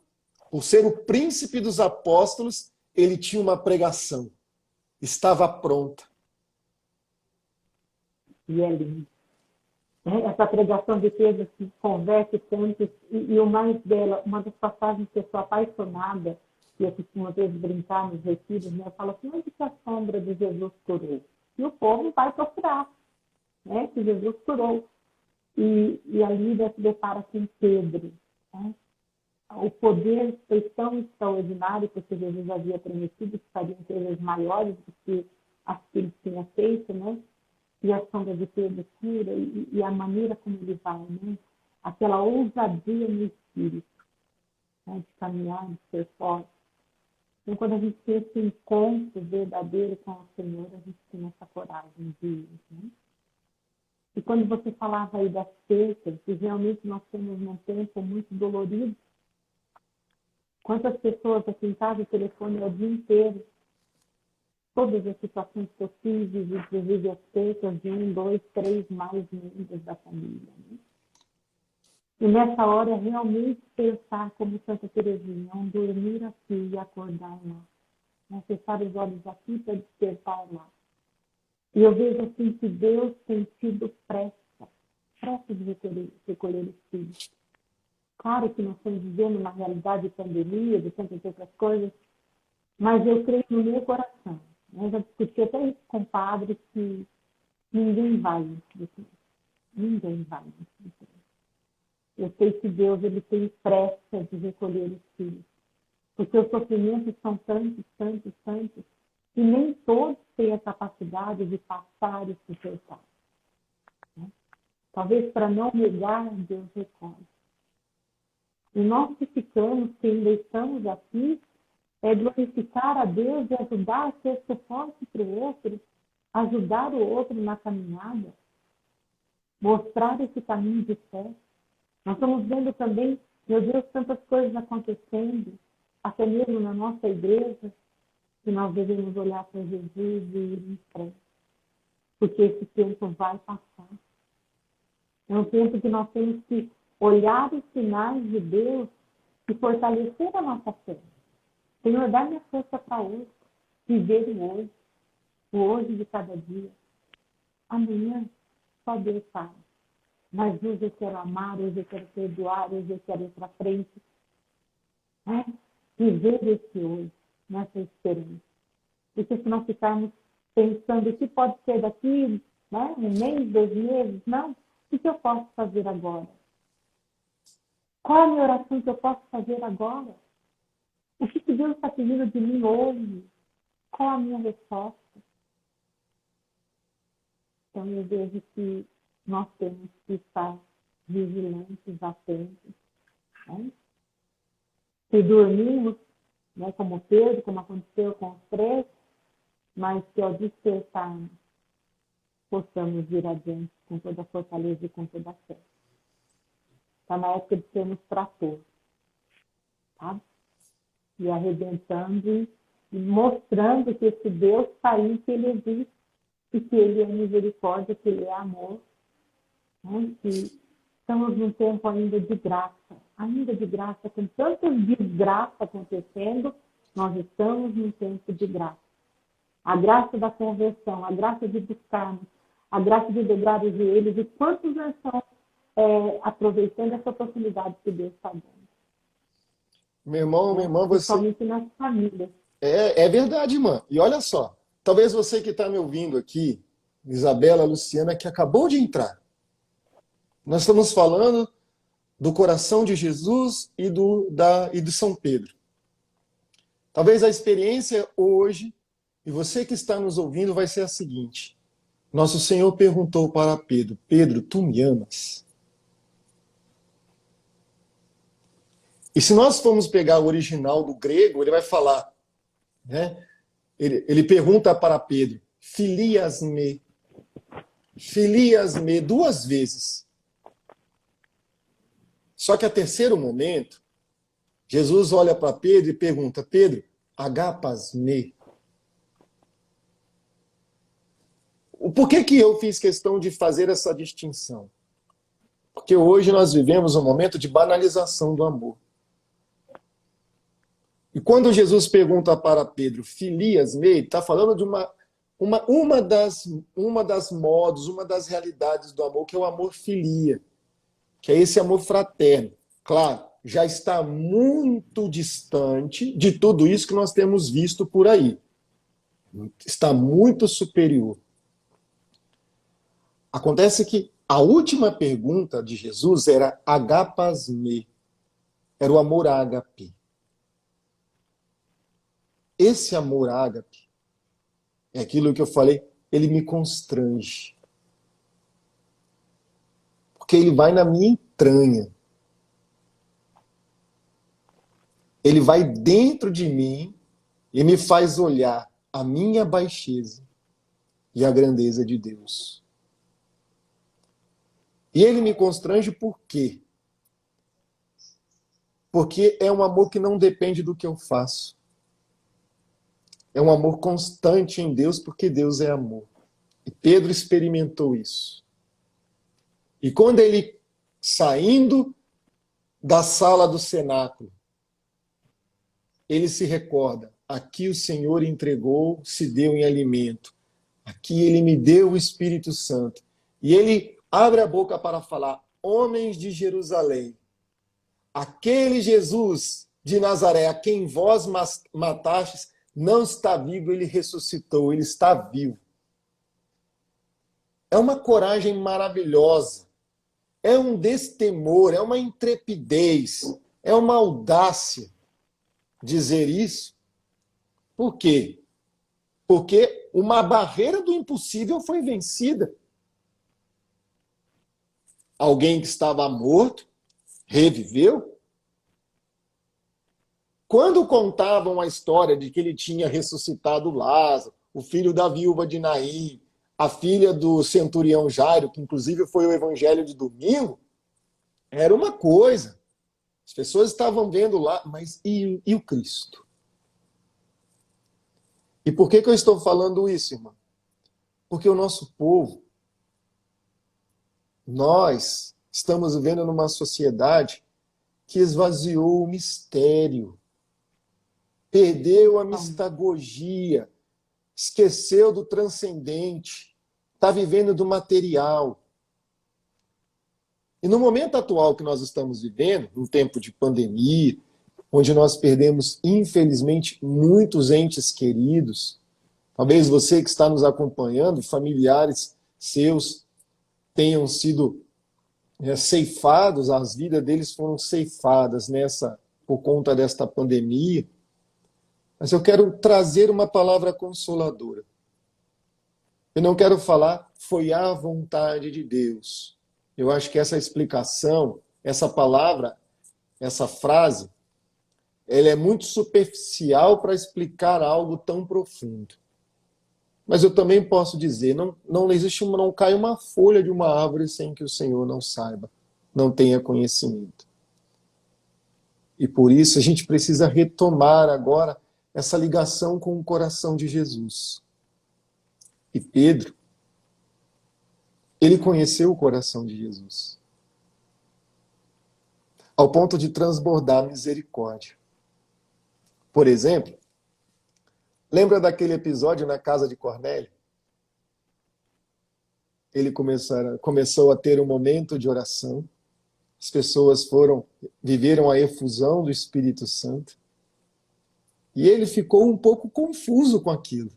por ser o príncipe dos apóstolos, ele tinha uma pregação. Estava pronta. E é lindo. Essa pregação de Pedro que converte tanto, e o mais dela, uma das passagens que eu sou apaixonada, que eu costumo às vezes brincar nos retiros, né? Eu falo assim, onde que a sombra de Jesus curou? E o povo vai procurar, né? Que Jesus curou. E a Lídia se depara com Pedro, né? O poder foi tão extraordinário, porque Jesus havia prometido que fariam coisas maiores do que as que ele tinha feito, né? E a sombra de Pedro cura, e a maneira como ele vai, né? Aquela ousadia no espírito, né? De caminhar, de ser forte. Então, quando a gente tem esse encontro verdadeiro com o Senhor, a gente tem essa coragem de ir, né? E quando você falava aí das percas, que realmente nós temos um tempo muito dolorido, quantas pessoas aqui em casa, o telefone é o dia inteiro, todas as situações possíveis, inclusive as percas de 1, 2, 3 mais membros da família, né? E nessa hora, realmente pensar como Santa Teresinha, dormir aqui e acordar lá. Né? Fechar os olhos aqui para despertar lá. E eu vejo assim que Deus tem sido pressa de recolher os filhos. Claro que nós estamos vivendo uma realidade de pandemia, de tantas outras coisas, mas eu creio no meu coração. Eu já discuti até isso com padres que ninguém vai antes. Ninguém vai antes. Eu sei que Deus ele tem pressa de recolher os filhos. Porque os sofrimentos são tantos, tantos, tantos, e nem todos têm a capacidade de passar e suportar. Né? Talvez para não negar, Deus recolhe. E nós que ficamos, que ainda estamos aqui, é glorificar a Deus e ajudar a ser suporte para o outro, ajudar o outro na caminhada, mostrar esse caminho de fé. Nós estamos vendo também, meu Deus, tantas coisas acontecendo, até mesmo na nossa igreja, que nós devemos olhar para Jesus e ir em frente. Porque esse tempo vai passar. É um tempo que nós temos que olhar os sinais de Deus e fortalecer a nossa fé. Senhor, dá-me a força para hoje, viver o hoje de cada dia. Amanhã, só Deus sabe. Mas hoje eu quero amar, hoje eu quero perdoar, hoje eu quero ir para frente. É, viver esse hoje, nessa esperança. Porque se nós ficarmos pensando o que pode ser daqui, né, 1 mês, 2 meses, não, o que eu posso fazer agora? Qual a minha oração que eu posso fazer agora? O que Deus está pedindo de mim hoje? Qual a minha resposta? Então eu vejo que nós temos que estar vigilantes, atentos. Né? Se dormimos, né, como Pedro, como aconteceu com os 3, mas que ao despertarmos, possamos ir adiante com toda a fortaleza e com toda a fé. Está na época de sermos trator, tá? E arrebentando e mostrando que esse Deus está aí, que Ele existe, e que Ele é misericórdia, que Ele é amor. Né? Que estamos num tempo ainda de graça, com tanta desgraça acontecendo, nós estamos num tempo de graça. A graça da conversão, a graça de buscarmos, a graça de dobrar os joelhos, e quantos nós estamos aproveitando essa oportunidade que Deus está dando. Meu irmão, minha irmã, você... Principalmente nas famílias. É verdade, irmã. E olha só, talvez você que está me ouvindo aqui, Isabela, Luciana, que acabou de entrar. Nós estamos falando do coração de Jesus e de São Pedro. Talvez a experiência hoje, e você que está nos ouvindo, vai ser a seguinte. Nosso Senhor perguntou para Pedro: Pedro, tu me amas? E se nós formos pegar o original do grego, ele vai falar, né? Ele pergunta para Pedro: filias-me? Filias-me 2 vezes. Só que a terceiro momento, Jesus olha para Pedro e pergunta: Pedro, agapas-me? Por que eu fiz questão de fazer essa distinção? Porque hoje nós vivemos um momento de banalização do amor. E quando Jesus pergunta para Pedro, filias-me, ele está falando uma das modos, uma das realidades do amor, que é o amor filia, que é esse amor fraterno. Claro, já está muito distante de tudo isso que nós temos visto por aí. Está muito superior. Acontece que a última pergunta de Jesus era agapas me, era o amor ágape. Esse amor ágape é aquilo que eu falei, ele me constrange. Porque ele vai na minha entranha. Ele vai dentro de mim e me faz olhar a minha baixeza e a grandeza de Deus. E ele me constrange por quê? Porque é um amor que não depende do que eu faço. É um amor constante em Deus, porque Deus é amor. E Pedro experimentou isso. E quando ele, saindo da sala do cenáculo, ele se recorda, aqui o Senhor entregou, se deu em alimento. Aqui ele me deu o Espírito Santo. E ele abre a boca para falar, homens de Jerusalém, aquele Jesus de Nazaré, a quem vós matastes, não está vivo, ele ressuscitou, ele está vivo. É uma coragem maravilhosa, é um destemor, é uma intrepidez, é uma audácia dizer isso. Por quê? Porque uma barreira do impossível foi vencida. Alguém que estava morto reviveu. Quando contavam a história de que ele tinha ressuscitado Lázaro, o filho da viúva de Naim, a filha do centurião Jairo, que inclusive foi o evangelho de domingo, era uma coisa. As pessoas estavam vendo lá, mas e o Cristo? E por que eu estou falando isso, irmão? Porque o nosso povo, nós estamos vivendo numa sociedade que esvaziou o mistério, perdeu a mistagogia, esqueceu do transcendente, está vivendo do material. E no momento atual que nós estamos vivendo, um tempo de pandemia, onde nós perdemos, infelizmente, muitos entes queridos, talvez você que está nos acompanhando, familiares seus, tenham sido ceifados, as vidas deles foram ceifadas por conta desta pandemia. Mas eu quero trazer uma palavra consoladora. Eu não quero falar, foi a vontade de Deus. Eu acho que essa explicação, essa palavra, essa frase, ela é muito superficial para explicar algo tão profundo. Mas eu também posso dizer, não cai uma folha de uma árvore sem que o Senhor não saiba, não tenha conhecimento. E por isso a gente precisa retomar agora essa ligação com o coração de Jesus. E Pedro, ele conheceu o coração de Jesus, ao ponto de transbordar misericórdia. Por exemplo, lembra daquele episódio na casa de Cornélio? Ele começou a ter um momento de oração, as pessoas viveram a efusão do Espírito Santo, e ele ficou um pouco confuso com aquilo.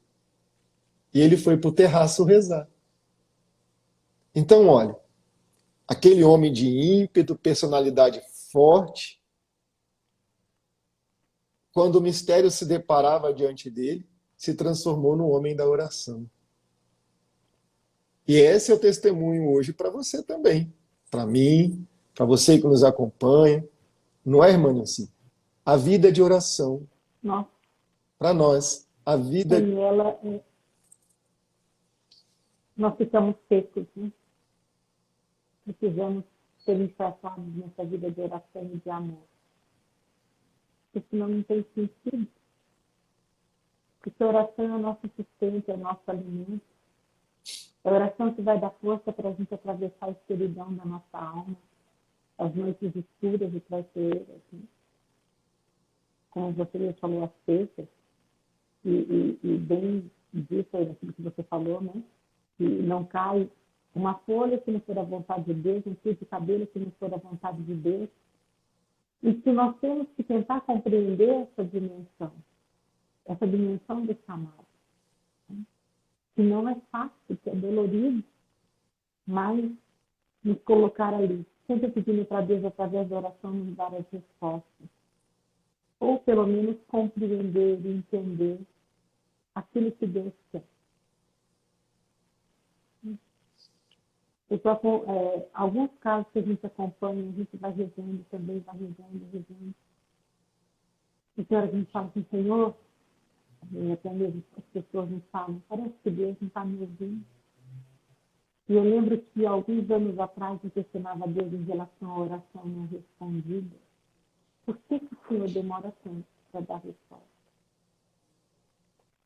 E ele foi para o terraço rezar. Então, olha, aquele homem de ímpeto, personalidade forte, quando o mistério se deparava diante dele, se transformou no homem da oração. E esse é o testemunho hoje para você também, para mim, para você que nos acompanha. Não é, irmã Nancy? A vida de oração. Para nós, a vida... Sem ela, nós ficamos secos, né? Precisamos ser enfrentados nessa vida de oração e de amor. Porque senão não tem sentido. Porque a oração é o nosso sustento, é o nosso alimento. É a oração que vai dar força para a gente atravessar a escuridão da nossa alma, as noites escuras e traiçoeiras. Né? Como você já falou, as secas. E bem disso aí, naquilo que você falou, né? Que não cai uma folha se não for a vontade de Deus, um fio de cabelo se não for a vontade de Deus. E que nós temos que tentar compreender essa dimensão do chamado. Né? Que não é fácil, que é dolorido, mas nos colocar ali, sempre pedindo para Deus, através da oração, nos dar as respostas. Ou pelo menos compreender e entender aquilo que Deus quer. Alguns casos que a gente acompanha, a gente vai rezando também, vai rezando. E que hora a gente fala assim, Senhor, e até mesmo as pessoas nos falam, parece que Deus não está me ouvindo. E eu lembro que alguns anos atrás eu questionava a Deus em relação à oração não respondida. Por que o Senhor demora tanto para dar resposta?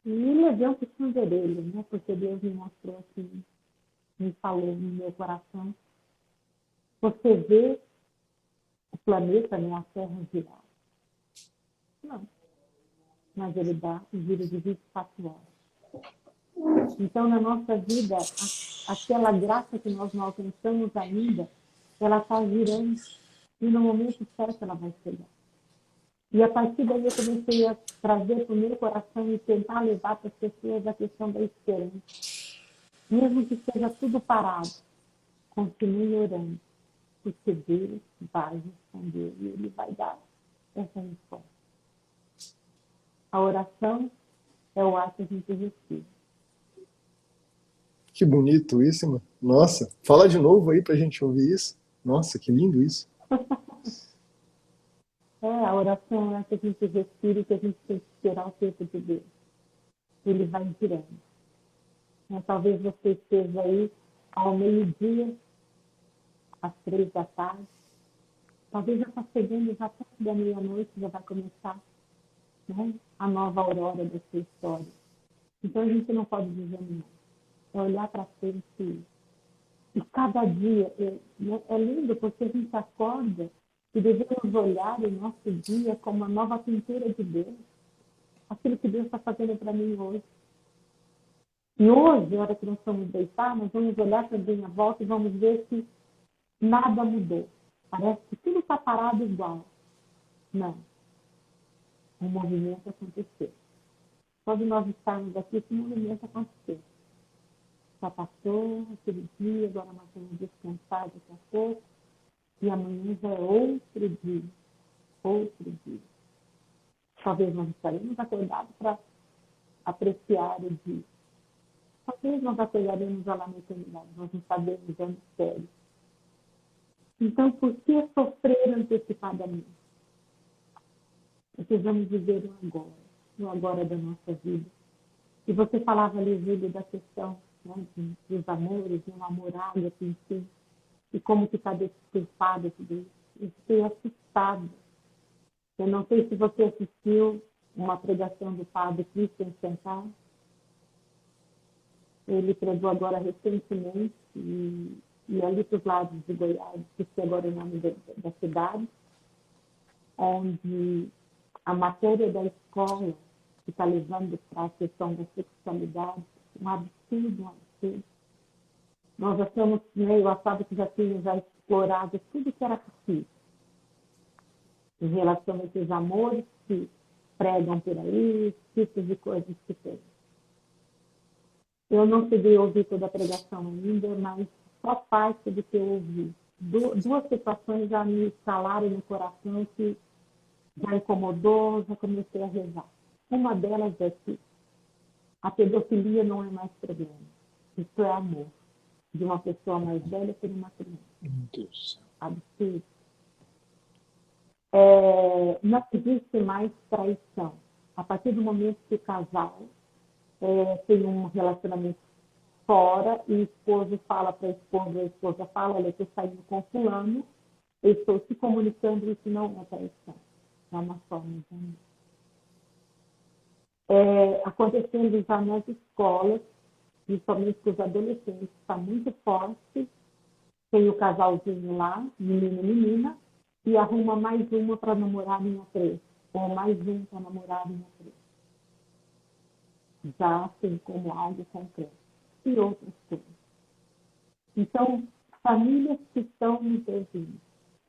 E me levei um puxão de orelha, né? Porque Deus me mostrou assim, me falou no meu coração. Você vê o planeta, né, a Terra girar? Não. Mas ele dá o giro de 24 horas. Então, na nossa vida, aquela graça que nós não alcançamos ainda, ela está girando. E no momento certo ela vai chegar. E a partir daí eu comecei a trazer para o meu coração e tentar levar para as pessoas a questão da esperança. Mesmo que seja tudo parado, continue orando, porque Deus vai responder e Ele vai dar essa resposta. A oração é o ato que a gente respira. Que bonito isso, mano. Nossa, fala de novo aí pra gente ouvir isso. Nossa, que lindo isso. A oração é que a gente respira e que a gente tem que esperar o tempo de Deus. Ele vai girando. Talvez você esteja aí ao meio-dia, às 3 da tarde. Talvez já está chegando, já perto da meia-noite, já vai começar, né, a nova aurora da sua história. Então a gente não pode desanimar. É olhar para frente e cada dia é lindo porque a gente acorda e devemos olhar o nosso dia como uma nova pintura de Deus. Aquilo que Deus está fazendo para mim hoje. E hoje, na hora que nós vamos deitar, nós vamos olhar também à volta e vamos ver que nada mudou. Parece que tudo está parado igual. Não. Um movimento aconteceu. Só de nós estarmos aqui, esse movimento aconteceu. Já passou aquele dia, agora nós vamos descansar daqui a pouco. E amanhã já é outro dia. Outro dia. Talvez nós estaremos acordados para apreciar o dia. Talvez nós acordaremos lá na eternidade. Nós não sabemos o mistério. Então, por que sofrer antecipadamente? Precisamos viver o agora da nossa vida. E você falava ali, Júlio, da questão, né, dos amores, de um amor ágape em si, e como que está desculpado tudo isso. Eu fiquei assustada. Eu não sei se você assistiu uma pregação do padre Christian Chantal. Ele pregou agora recentemente, e ali para os lados de Goiás, que agora é o nome da cidade, onde a matéria da escola que está levando para a questão da sexualidade, um absurdo. Nós achamos, né, eu achava que já tínhamos já explorado tudo que era possível em relação a esses amores que pregam por aí, tipos de coisas que tem. Eu não cheguei a ouvir toda a pregação ainda, mas só parte do que eu ouvi. Duas situações já me calaram no coração que já incomodou, já comecei a rezar. Uma delas é que a pedofilia não é mais problema. Isso é amor. De uma pessoa mais velha por uma criança. Meu Deus. Absurdo. Não existe mais traição. A partir do momento que o casal tem um relacionamento fora e o esposo fala para a esposa fala, olha, eu estou saindo com fulano, eu estou se comunicando, isso não é traição. É uma forma de amor. Acontecendo já nas escolas, principalmente com os adolescentes, está muito forte. Tem o casalzinho lá, menino e menina, e arruma mais uma para namorar em A3, ou mais um para namorar em A3. já assim como algo concreto. E outras coisas. Então, famílias que estão nos ouvindo,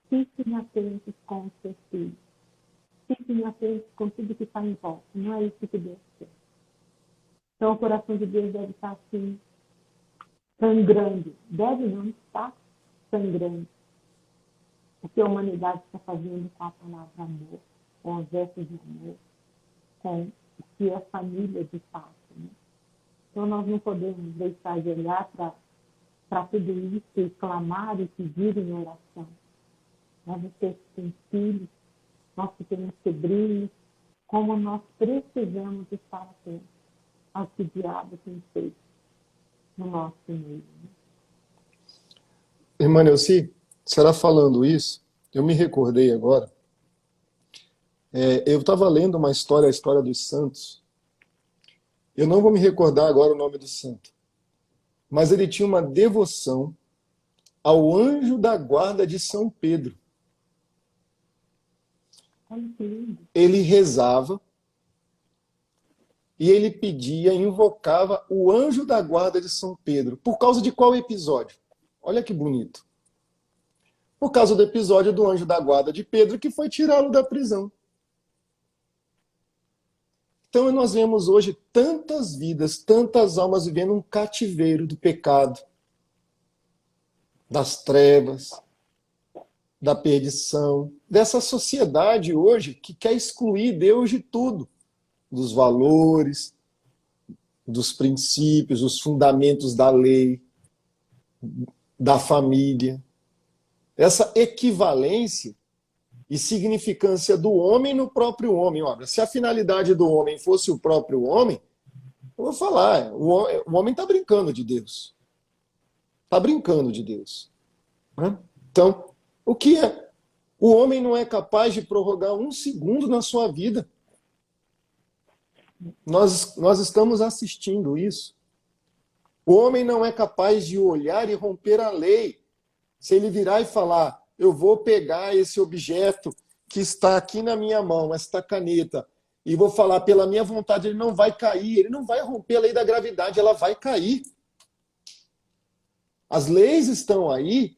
fiquem atentos com os seus filhos. Fiquem atentos com tudo que está em volta. Não é isso que Deus quer. Então, o coração de Deus deve estar assim, sangrando. Deve não estar sangrando. O que a humanidade está fazendo com a palavra amor, com os gestos de amor, com o que é família de fato. Né? Então, nós não podemos deixar de olhar para tudo isso e clamar e pedir em oração. Nós que temos filhos, nós que temos sobrinhos, como nós precisamos estar atentos ao que o diabo tem feito no nosso meio. Né? Irmã Neuci, será falando isso, eu me recordei agora. Eu estava lendo uma história, a história dos santos. Eu não vou me recordar agora o nome do santo, mas ele tinha uma devoção ao anjo da guarda de São Pedro. Ele rezava e ele pedia, invocava o anjo da guarda de São Pedro. Por causa de qual episódio? Olha que bonito. Por causa do episódio do anjo da guarda de Pedro que foi tirá-lo da prisão. Então nós vemos hoje tantas vidas, tantas almas vivendo um cativeiro do pecado, das trevas, da perdição, dessa sociedade hoje que quer excluir Deus de tudo, dos valores, dos princípios, dos fundamentos da lei, da família. Essa equivalência e significância do homem no próprio homem. Olha, se a finalidade do homem fosse o próprio homem, eu vou falar, o homem está brincando de Deus. Está brincando de Deus. Então, o que é? O homem não é capaz de prorrogar um segundo na sua vida. Nós estamos assistindo isso. O homem não é capaz de olhar e romper a lei. Se ele virar e falar, eu vou pegar esse objeto que está aqui na minha mão, esta caneta, e vou falar pela minha vontade, ele não vai cair, ele não vai romper a lei da gravidade, ela vai cair. As leis estão aí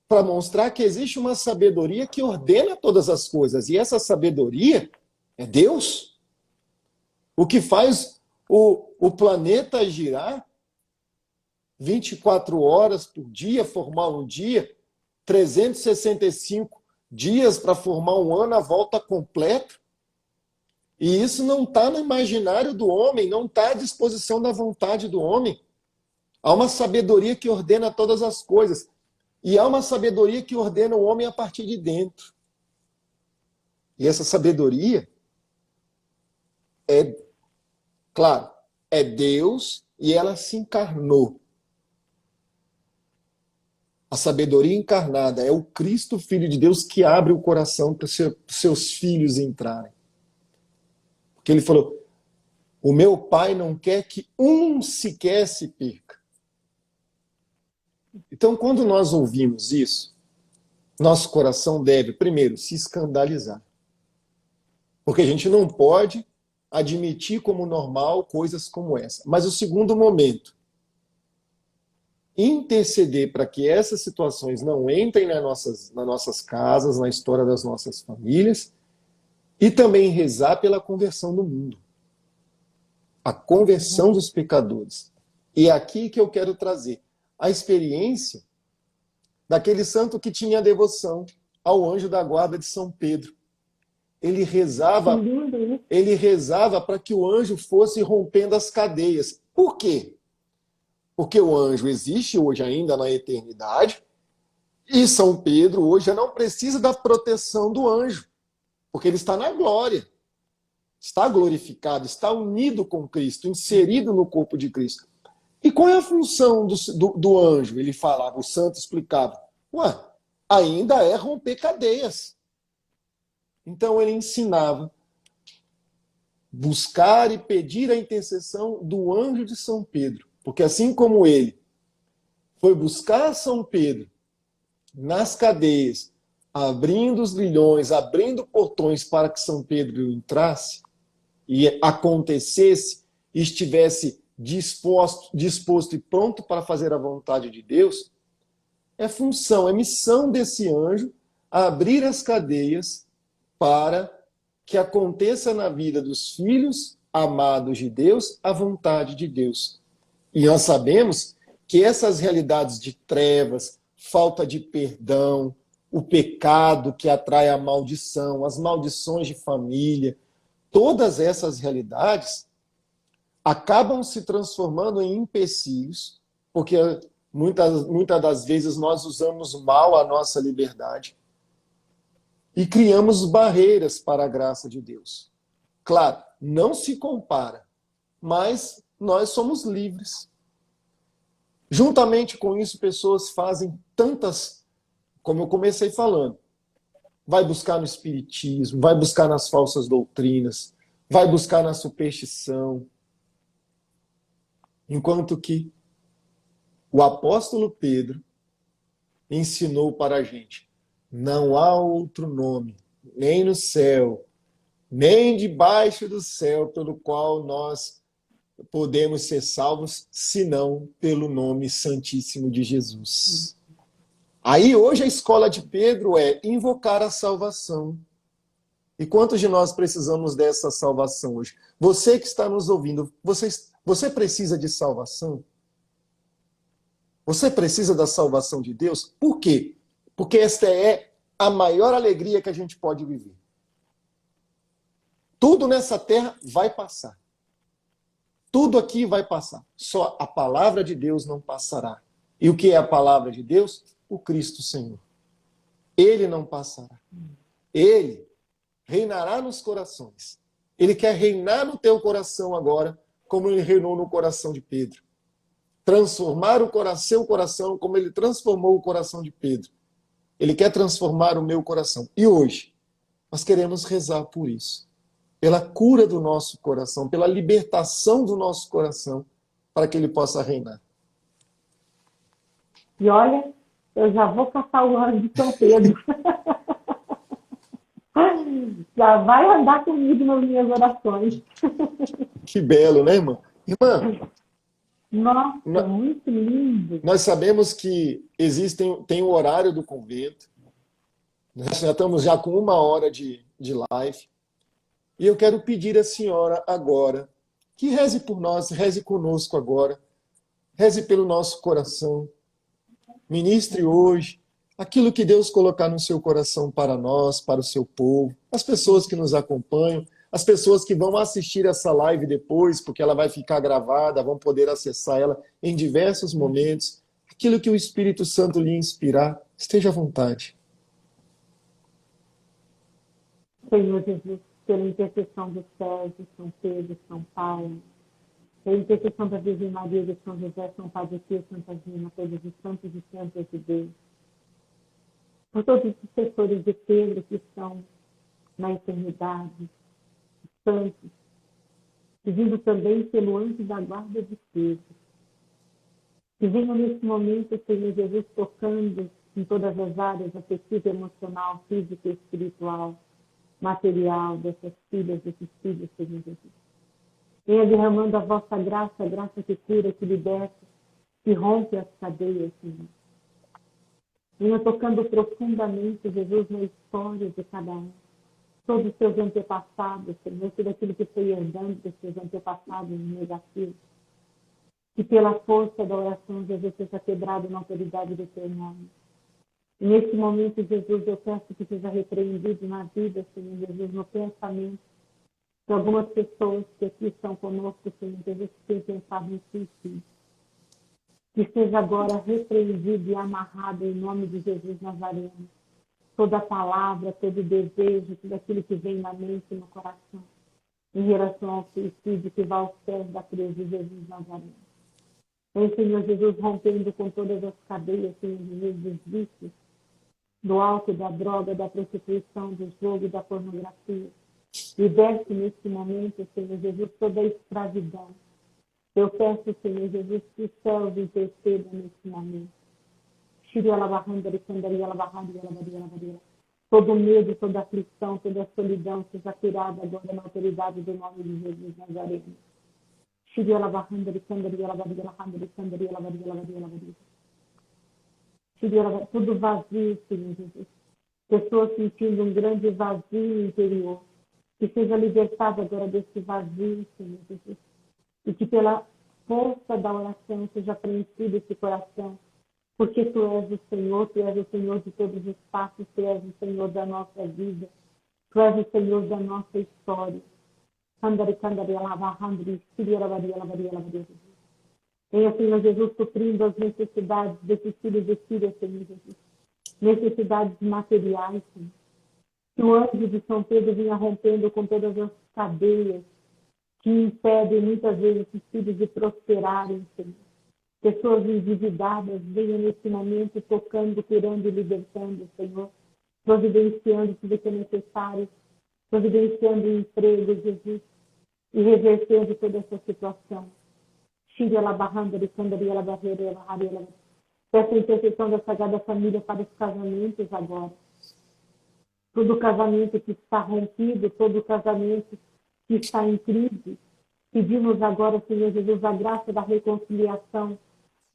para mostrar que existe uma sabedoria que ordena todas as coisas, e essa sabedoria é Deus. O que faz o planeta girar 24 horas por dia, formar um dia, 365 dias para formar um ano, a volta completa. E isso não está no imaginário do homem, não está à disposição da vontade do homem. Há uma sabedoria que ordena todas as coisas. E há uma sabedoria que ordena o homem a partir de dentro. E essa sabedoria é, claro, é Deus e ela se encarnou. A sabedoria encarnada é o Cristo, Filho de Deus, que abre o coração para seus filhos entrarem. Porque ele falou, o meu Pai não quer que um sequer se perca. Então, quando nós ouvimos isso, nosso coração deve, primeiro, se escandalizar. Porque a gente não pode admitir como normal coisas como essa. Mas o segundo momento, interceder para que essas situações não entrem nas nossas casas, na história das nossas famílias, e também rezar pela conversão do mundo. A conversão dos pecadores. E é aqui que eu quero trazer a experiência daquele santo que tinha devoção ao anjo da guarda de São Pedro. Ele rezava para que o anjo fosse rompendo as cadeias. Por quê? Porque o anjo existe hoje ainda na eternidade e São Pedro hoje já não precisa da proteção do anjo, porque ele está na glória, está glorificado, está unido com Cristo, inserido no corpo de Cristo. E qual é a função do anjo? Ele falava, o santo explicava, ainda é romper cadeias. Então ele ensinava buscar e pedir a intercessão do anjo de São Pedro. Porque assim como ele foi buscar São Pedro nas cadeias, abrindo os grilhões, abrindo portões para que São Pedro entrasse e acontecesse, e estivesse disposto e pronto para fazer a vontade de Deus, é função, é missão desse anjo abrir as cadeias para que aconteça na vida dos filhos amados de Deus a vontade de Deus. E nós sabemos que essas realidades de trevas, falta de perdão, o pecado que atrai a maldição, as maldições de família, todas essas realidades acabam se transformando em empecilhos, porque muitas das vezes nós usamos mal a nossa liberdade e criamos barreiras para a graça de Deus. Claro, não se compara, mas nós somos livres. Juntamente com isso, pessoas fazem tantas, como eu comecei falando, vai buscar no espiritismo, vai buscar nas falsas doutrinas, vai buscar na superstição. Enquanto que o apóstolo Pedro ensinou para a gente, não há outro nome, nem no céu, nem debaixo do céu, pelo qual nós podemos ser salvos, senão pelo nome santíssimo de Jesus. Aí hoje a escola de Pedro é invocar a salvação. E quantos de nós precisamos dessa salvação hoje? Você que está nos ouvindo, você precisa de salvação? Você precisa da salvação de Deus? Por quê? Porque esta é a maior alegria que a gente pode viver. Tudo nessa terra vai passar. Tudo aqui vai passar. Só a palavra de Deus não passará. E o que é a palavra de Deus? O Cristo Senhor. Ele não passará. Ele reinará nos corações. Ele quer reinar no teu coração agora, como ele reinou no coração de Pedro. Transformar seu coração como ele transformou o coração de Pedro. Ele quer transformar o meu coração. E hoje, nós queremos rezar por isso. Pela cura do nosso coração, pela libertação do nosso coração, para que ele possa reinar. E olha, eu já vou caçar o anjo de São Pedro. Já vai andar comigo nas minhas orações. Que belo, né, irmã? Irmã, Nossa, muito lindo. nós sabemos que tem o horário do convento. Nós já estamos já com 1 hora de live. E eu quero pedir à senhora agora que reze por nós, reze conosco agora. Reze pelo nosso coração. Ministre hoje aquilo que Deus colocar no seu coração para nós, para o seu povo, as pessoas que nos acompanham, as pessoas que vão assistir essa live depois, porque ela vai ficar gravada, vão poder acessar ela em diversos momentos. Aquilo que o Espírito Santo lhe inspirar, esteja à vontade. Senhor Jesus, pela intercessão dos céus, de São Pedro, São Paulo, pela intercessão da Virgem Maria, de São José, São Padre Pio, Santa Gina, todos os santos e santas de Deus, por todos os sucessores de Pedro que estão na eternidade, santos, pedindo também pelo anjo da guarda de Pedro, que venham nesse momento, Senhor Jesus, tocando em todas as áreas, afetiva, emocional, física e espiritual, material dessas filhas, desses filhos, Senhor Jesus. Venha derramando a vossa graça, a graça que cura, que liberta, que rompe as cadeias, Senhor. Venha tocando profundamente, Jesus, na história de cada um. Todos os seus antepassados, Senhor, tudo aquilo que foi herdando dos seus antepassados negativos. Que pela força da oração, Jesus, seja quebrado na autoridade do teu nome. E nesse momento, Jesus, eu peço que seja repreendido na vida, Senhor Jesus, no pensamento de algumas pessoas que aqui estão conosco, Senhor Jesus, que têm pensado em suicídio. Que seja agora repreendido e amarrado em nome de Jesus Nazareno. Toda palavra, todo desejo, tudo aquilo que vem na mente e no coração, em relação ao suicídio que vai aos pés da cruz de Jesus Nazareno. Vem, Senhor Jesus, rompendo com todas as cadeias, Senhor Jesus, dos vícios, do álcool, da droga, da prostituição, do jogo e da pornografia. Liberte nesse momento, Senhor Jesus, toda a escravidão. Eu peço, Senhor Jesus, que os céus intercedam nesse momento. Todo medo, toda aflição, toda solidão seja curada agora na autoridade do nome de Jesus Nazareno. Tudo vazio, Senhor Jesus. Pessoas sentindo um grande vazio interior. Que seja libertada agora desse vazio, Senhor Jesus. E que pela força da oração seja preenchido esse coração. Porque Tu és o Senhor de todos os passos, Tu és o Senhor da nossa vida. Tu és o Senhor da nossa história. Venha, Senhor Jesus, suprindo as necessidades desses filhos e filhas, Senhor Jesus. Necessidades materiais, Senhor. Que o anjo de São Pedro vinha rompendo com todas as cadeias que impedem muitas vezes esses filhos de prosperarem, Senhor. Pessoas endividadas venham nesse momento tocando, curando e libertando, Senhor. Providenciando tudo que é necessário. Providenciando o emprego, Jesus. E revertendo toda essa situação. Peço a intercessão da Sagrada Família para os casamentos agora. Todo casamento que está rompido, todo casamento que está em crise. Pedimos agora, Senhor Jesus, a graça da reconciliação,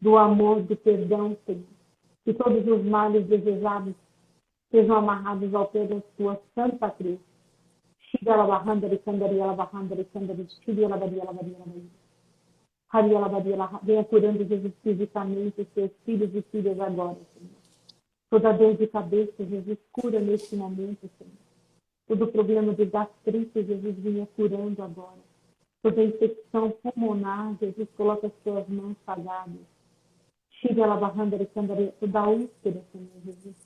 do amor, do perdão, Senhor. Que todos os males desejados sejam amarrados ao pé da Sua Santa Cruz. Venha curando, Jesus, fisicamente os seus filhos e filhas agora, Senhor. Toda dor de cabeça, Jesus, cura neste momento, Senhor. Todo problema de gastrite, Jesus, venha curando agora. Toda infecção pulmonar, Jesus, coloca as suas mãos sagradas. Toda úlcera, Senhor Jesus.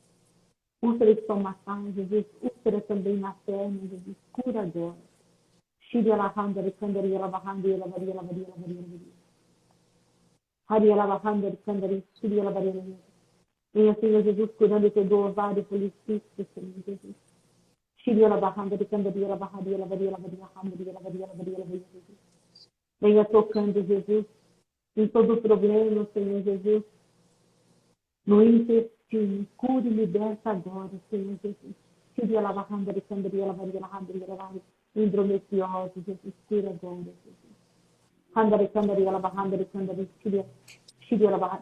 Úlcera estomacal, Jesus. Úlcera também na perna, Jesus. Cura agora. Venha, Senhor Jesus, curando todo o ovário policístico, Senhor Jesus. Venha tocando, Jesus, em todo o problema, Senhor Jesus, no intestino. Cure e liberta agora, Senhor Jesus. Endometriose, Jesus, cura agora, Jesus.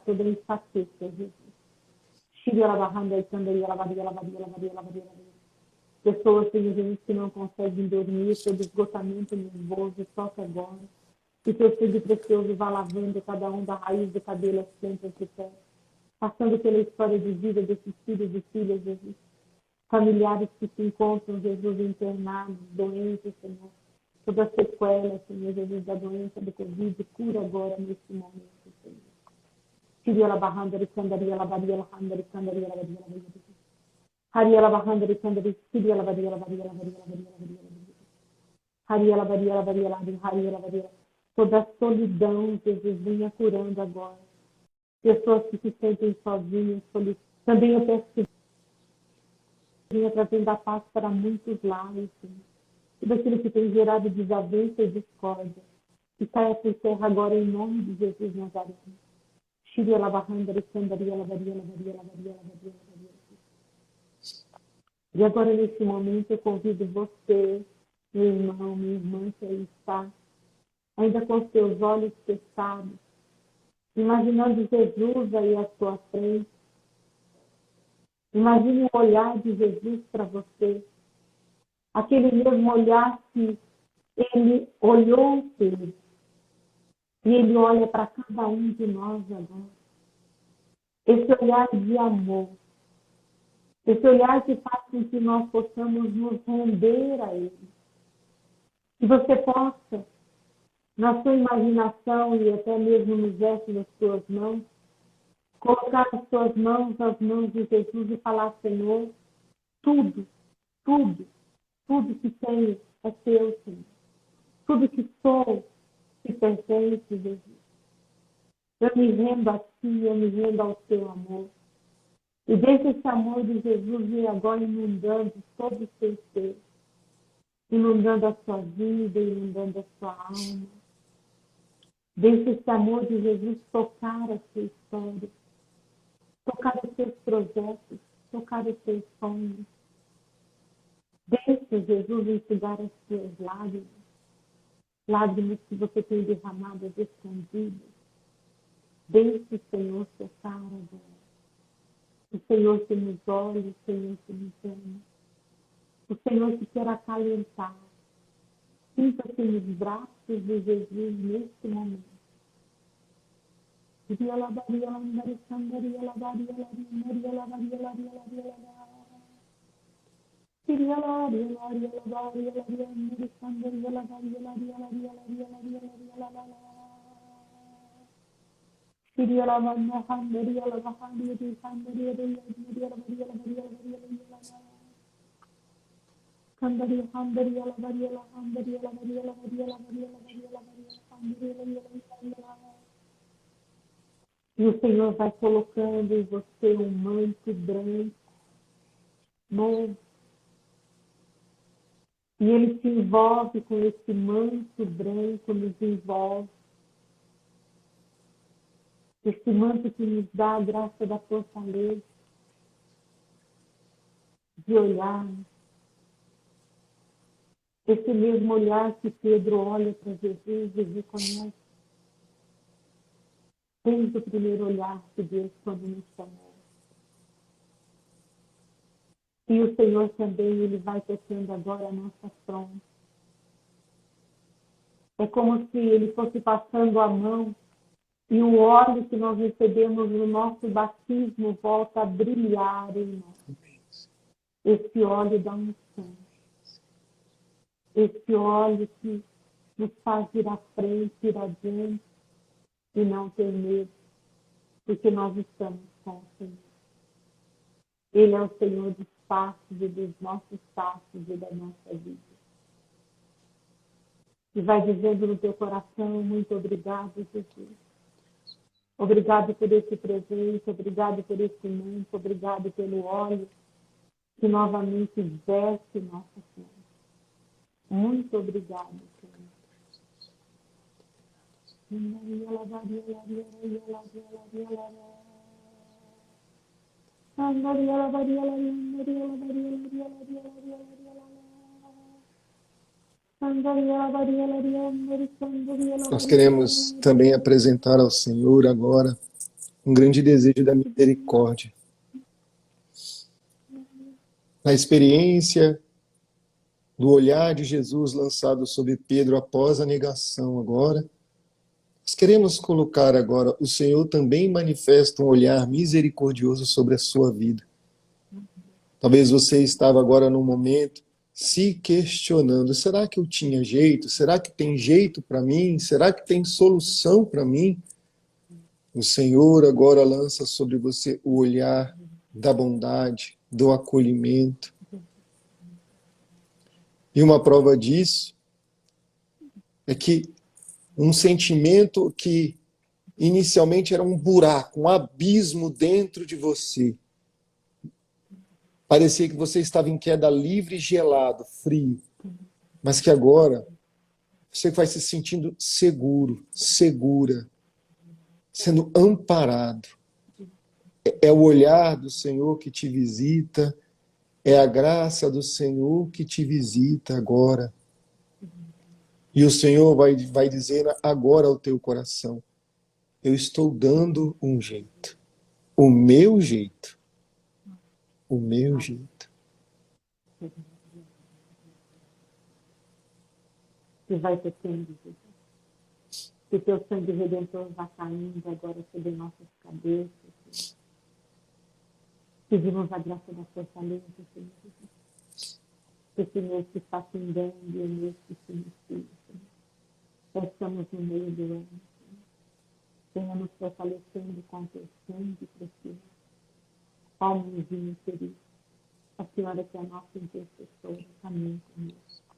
Toda enfaqueça, Jesus. Pessoas, Senhor Jesus, que não conseguem dormir, todo esgotamento nervoso, toca agora. Que teu sangue precioso vá lavando cada um da raiz do cabelo às plantas do pé. Passando pela história de vida desses filhos e filhas, Jesus. Familiares que se encontram, Jesus, internados, doentes, Senhor. Toda a sequela, Senhor Jesus, da doença do Covid, cura agora nesse momento, Senhor. Toda a solidão, Jesus, venha curando agora. Pessoas que se sentem sozinhas, solitárias. Também eu peço que venha trazendo a paz para muitos lares, Senhor. Tudo aquilo que tem gerado desavença e discórdia, que caia por terra agora em nome de Jesus Nazareno. E agora, nesse momento, eu convido você, meu irmão, minha irmã, que aí está, ainda com os seus olhos fechados, imaginando Jesus aí à sua frente. Imagine o olhar de Jesus para você. Aquele mesmo olhar que Ele olhou Pedro. E Ele olha para cada um de nós agora. Esse olhar de amor. Esse olhar que faz com que nós possamos nos render a Ele. Que você possa, na sua imaginação e até mesmo no gesto das suas mãos, colocar as suas mãos nas mãos de Jesus e falar: Senhor, tudo, tudo, tudo que tenho é teu, Senhor. Tudo que sou te pertence, Jesus. Eu me rendo a ti, eu me rendo ao teu amor. E deixa esse amor de Jesus vir agora inundando todo o seu ser. Inundando a sua vida, inundando a sua alma. Deixa esse amor de Jesus tocar a sua história. Tocar os seus projetos, tocar os seus sonhos. Deixe Jesus enxugar as suas lágrimas. lágrimas que você tem derramado escondidas. Deixe o Senhor secar agora. O Senhor que nos olha, o Senhor que nos ama. O Senhor que quer acalentar. Sinta-se nos braços de Jesus neste momento. E o Senhor vai colocando em você um manto branco, novo. E Ele se envolve com esse manto branco, nos envolve. Esse manto que nos dá a graça da fortaleza, de olhar. Esse mesmo olhar que Pedro olha para Jesus e reconhece. Desde o primeiro olhar que Deus quando nos chamou. E o Senhor também, Ele vai tocando agora a nossa fronte. É como se Ele fosse passando a mão e o óleo que nós recebemos no nosso batismo volta a brilhar em nós. Esse óleo da unção. Esse óleo que nos faz ir à frente, ir adiante e não ter medo, porque nós estamos com o Senhor. Ele é o Senhor dos passos e dos nossos passos e da nossa vida. E vai dizendo no teu coração, muito obrigado, Jesus. Obrigado por esse presente, obrigado por esse manto, obrigado pelo óleo que novamente veste nossa frente. Muito obrigado, Senhor. Nós queremos também apresentar ao Senhor agora um grande desejo da misericórdia. Na experiência do olhar de Jesus lançado sobre Pedro após a negação agora, nós queremos colocar agora, o Senhor também manifesta um olhar misericordioso sobre a sua vida. Talvez você estava agora num momento se questionando, será que eu tinha jeito? Será que tem jeito para mim? Será que tem solução para mim? O Senhor agora lança sobre você o olhar da bondade, do acolhimento. E uma prova disso é que um sentimento que inicialmente era um buraco, um abismo dentro de você. Parecia que você estava em queda livre, gelado, frio. Mas que agora você vai se sentindo seguro, segura, sendo amparado. É o olhar do Senhor que te visita, é a graça do Senhor que te visita agora. E o Senhor vai dizer agora ao teu coração, eu estou dando um jeito, o meu jeito, o meu jeito. Que vai tocando, Jesus. Que o teu sangue redentor vai caindo agora sobre nossas cabeças. Pedimos a graça da fortaleza, Senhor Jesus. Que esse mês que está findando e o mês que se inicia, Senhor. Nós estamos no meio do ano, Senhor. Venha nos fortalecendo com o teu sangue precioso. Ó mãezinha querida, a Senhora que é a nossa intercessora, caminhe conosco.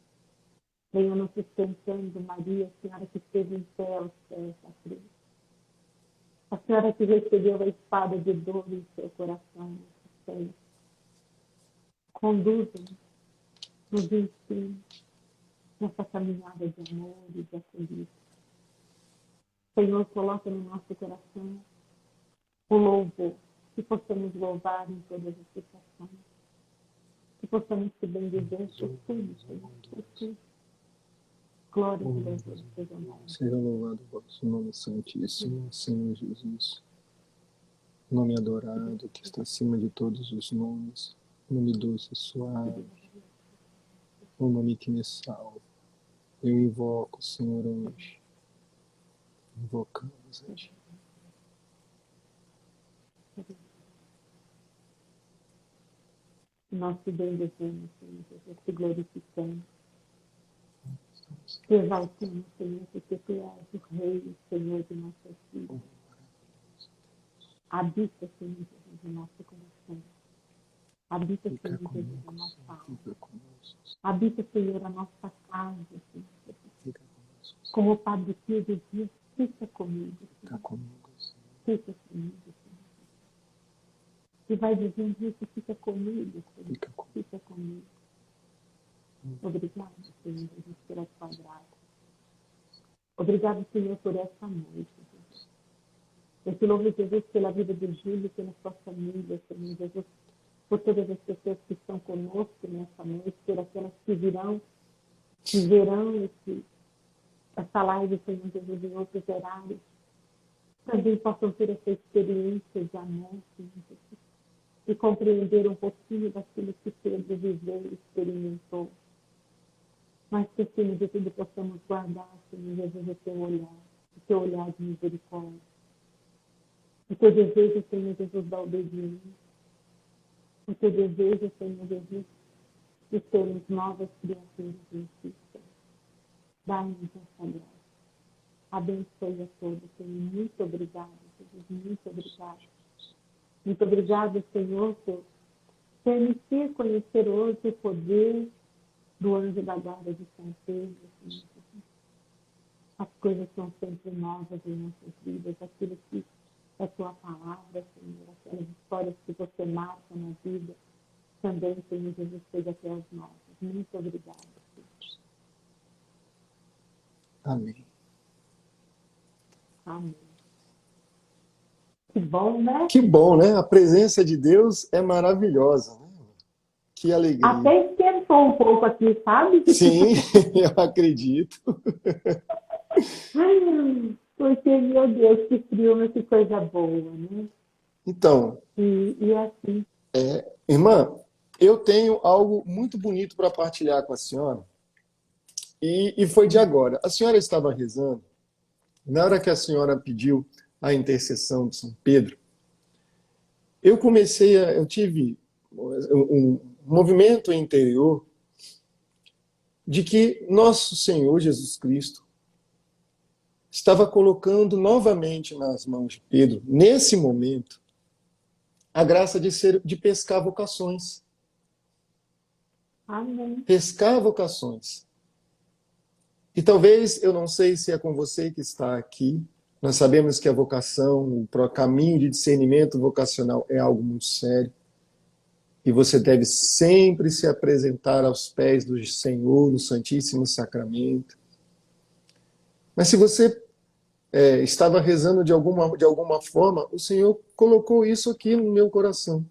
Venha nos sustentando, Maria, a Senhora que esteve em pé aos pés da cruz. A Senhora que recebeu a espada de dor em seu coração, nesse peito. Conduza-nos, nos ensine nessa caminhada de amor e de acolhida. Senhor, coloca no nosso coração o louvor, que possamos louvar em todas as situações. Que possamos te bendizer por tudo, Senhor, por tudo. Glória e louvor seja nome. Seja louvado o vosso nome santíssimo, Senhor Jesus. Nome adorado, que está acima de todos os nomes. Nome doce e suave. O nome que me salva. Eu invoco, Senhor, hoje. Invocamos a Ti. Nós te bendizemos, Senhor Jesus, te glorificamos. Te exaltamos, Senhor, porque tu és o Rei, o Senhor de nossas vidas. Habita, Senhor Jesus, o nosso coração. Habita, Fica Senhor Jesus, conosco, a nossa Senhor. alma. Fica conosco. Habita, Senhor, a nossa casa, Senhor Jesus. Fica conosco. Como o Padre Pio dizia, fica comigo, Fica Senhor. comigo, Senhor. Fica comigo, Senhor. E vai dizendo isso, fica comigo, Senhor. Fica comigo. Fica comigo. Obrigado, Senhor Jesus, pela tua graça. Obrigado, Senhor, por essa noite, Jesus. Eu te louvo, Jesus, pela vida do Júlio, pela sua família, Senhor Jesus, por todas as pessoas que estão conosco nessa noite, por aquelas que virão, que verão essa live, Senhor Jesus, em outros horários. Também possam ter essa experiência de amor, Senhor Jesus, e compreender um pouquinho daquilo que Pedro viveu e experimentou. Mas que, acima de tudo, possamos guardar, Senhor Jesus, o teu olhar de misericórdia. O teu desejo, Senhor Jesus, da obediência. O teu desejo, Senhor Jesus, de sermos novas criaturas em Ti. Dá-nos essa graça. Abençoe a todos, Senhor. Muito obrigado, Jesus. Muito obrigado. Muito obrigado, Senhor, por permitir conhecer hoje o poder do anjo da guarda de São Pedro, Senhor. As coisas são sempre novas em nossas vidas, aquilo que é tua palavra, Senhor, aquelas histórias que você marca na vida, também, Senhor Jesus, seja até as nossas. Muito obrigada, Senhor. Amém. Amém. Que bom, né? Que bom, né? A presença de Deus é maravilhosa, né? Que alegria. Até esquentou um pouco aqui, sabe? Sim, eu acredito. Porque, meu Deus, que frio, mas que coisa boa, né? Então, E assim, irmã, eu tenho algo muito bonito para partilhar com a senhora. E foi de agora. A senhora estava rezando, na hora que a senhora pediu a intercessão de São Pedro, eu tive um movimento interior de que nosso Senhor Jesus Cristo estava colocando novamente nas mãos de Pedro, nesse momento, a graça de pescar vocações. amém. Pescar vocações. E talvez, eu não sei se é com você que está aqui, nós sabemos que a vocação, o caminho de discernimento vocacional é algo muito sério. E você deve sempre se apresentar aos pés do Senhor, no Santíssimo Sacramento. Mas se você estava rezando de alguma forma, o Senhor colocou isso aqui no meu coração.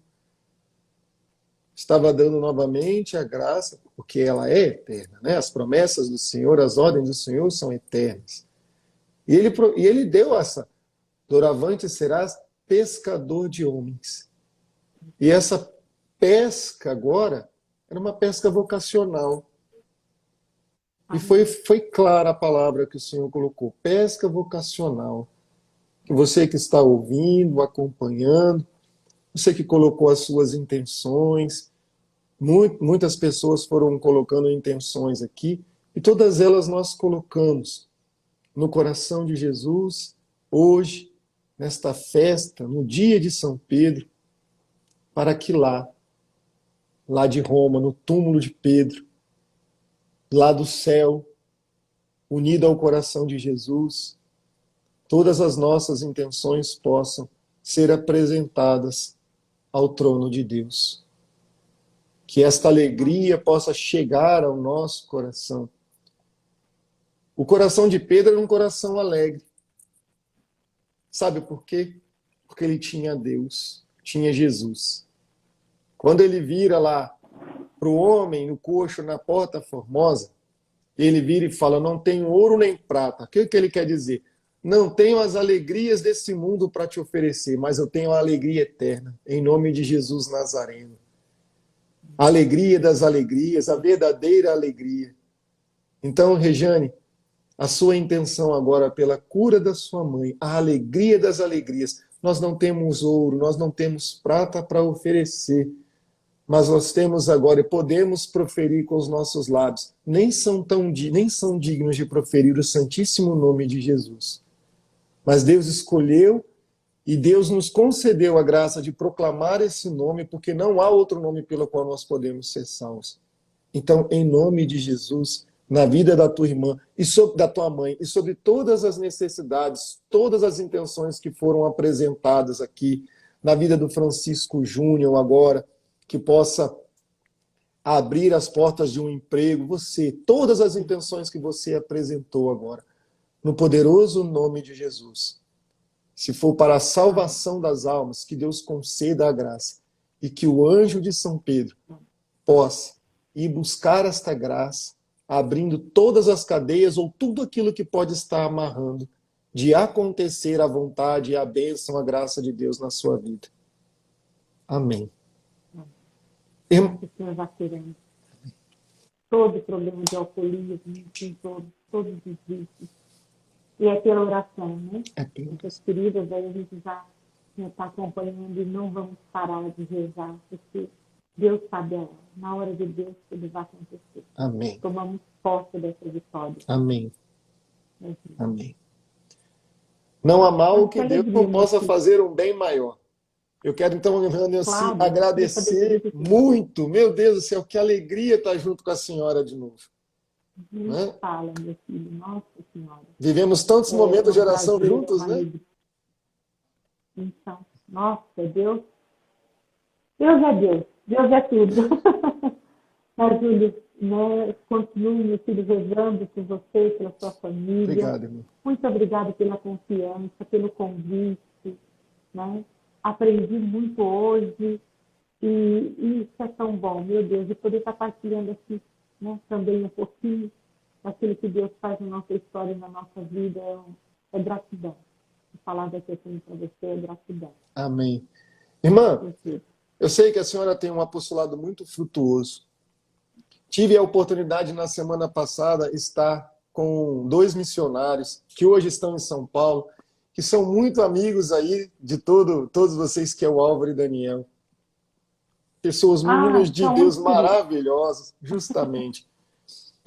Estava dando novamente a graça, porque ela é eterna, né? As promessas do Senhor, as ordens do Senhor são eternas. E ele deu essa, doravante serás pescador de homens. E essa pesca agora era uma pesca vocacional. E foi clara a palavra que o Senhor colocou, pesca vocacional. Que você que está ouvindo, acompanhando, você que colocou as suas intenções, muitas pessoas foram colocando intenções aqui, e todas elas nós colocamos no coração de Jesus, hoje, nesta festa, no dia de São Pedro, para que lá de Roma, no túmulo de Pedro, lá do céu, unido ao coração de Jesus, todas as nossas intenções possam ser apresentadas ao trono de Deus. Que esta alegria possa chegar ao nosso coração. O coração de Pedro era um coração alegre. Sabe por quê? Porque ele tinha Deus, tinha Jesus. Quando ele vira lá para o homem no coxo, na Porta Formosa, ele vira e fala, não tenho ouro nem prata. O que ele quer dizer? Não tenho as alegrias desse mundo para te oferecer, mas eu tenho a alegria eterna, em nome de Jesus Nazareno. A alegria das alegrias, a verdadeira alegria. Então, Rejane, a sua intenção agora pela cura da sua mãe, a alegria das alegrias. Nós não temos ouro, nós não temos prata para oferecer, mas nós temos agora e podemos proferir com os nossos lábios. Nem são dignos de proferir o santíssimo nome de Jesus. Mas Deus escolheu e Deus nos concedeu a graça de proclamar esse nome, porque não há outro nome pelo qual nós podemos ser salvos. Então, em nome de Jesus, na vida da tua irmã e da tua mãe, e sobre todas as necessidades, todas as intenções que foram apresentadas aqui, na vida do Francisco Júnior agora, que possa abrir as portas de um emprego, todas as intenções que você apresentou agora, no poderoso nome de Jesus. Se for para a salvação das almas, que Deus conceda a graça e que o anjo de São Pedro possa ir buscar esta graça, abrindo todas as cadeias ou tudo aquilo que pode estar amarrando, de acontecer a vontade e a bênção, a graça de Deus na sua vida. Amém. Que o Senhor vá curando todo problema de alcoolismo, todos os vícios. E é pela oração, né? Essas queridas aí a gente já está acompanhando e não vamos parar de rezar, porque Deus sabe a hora. Na hora de Deus tudo vai acontecer. Amém. Tomamos posse dessa vitória. Amém. Amém. Não há mal que Deus não possa fazer um bem maior. Eu quero então, assim, agradecer muito. Meu Deus do céu, que alegria estar junto com a senhora de novo. Né? Fala, meu filho, nossa senhora. Vivemos tantos momentos de oração juntos, né? Então, nossa, Deus é Deus. Deus é tudo. Mas, Júlio, né, continue, meu filho, rezando por você, pela sua família. Obrigado, irmão. Muito obrigado pela confiança, pelo convite. Né? Aprendi muito hoje e isso é tão bom, meu Deus, de poder estar partilhando aqui, né, também um pouquinho daquilo que Deus faz na nossa história e na nossa vida. É gratidão. Falar daqui assim para você é gratidão. Amém. Irmã, eu sei que a senhora tem um apostolado muito frutuoso. Tive a oportunidade na semana passada estar com 2 missionários que hoje estão em São Paulo, que são muito amigos aí de todos vocês, que é o Álvaro e Daniel. Pessoas, meninos de Deus maravilhosos, justamente.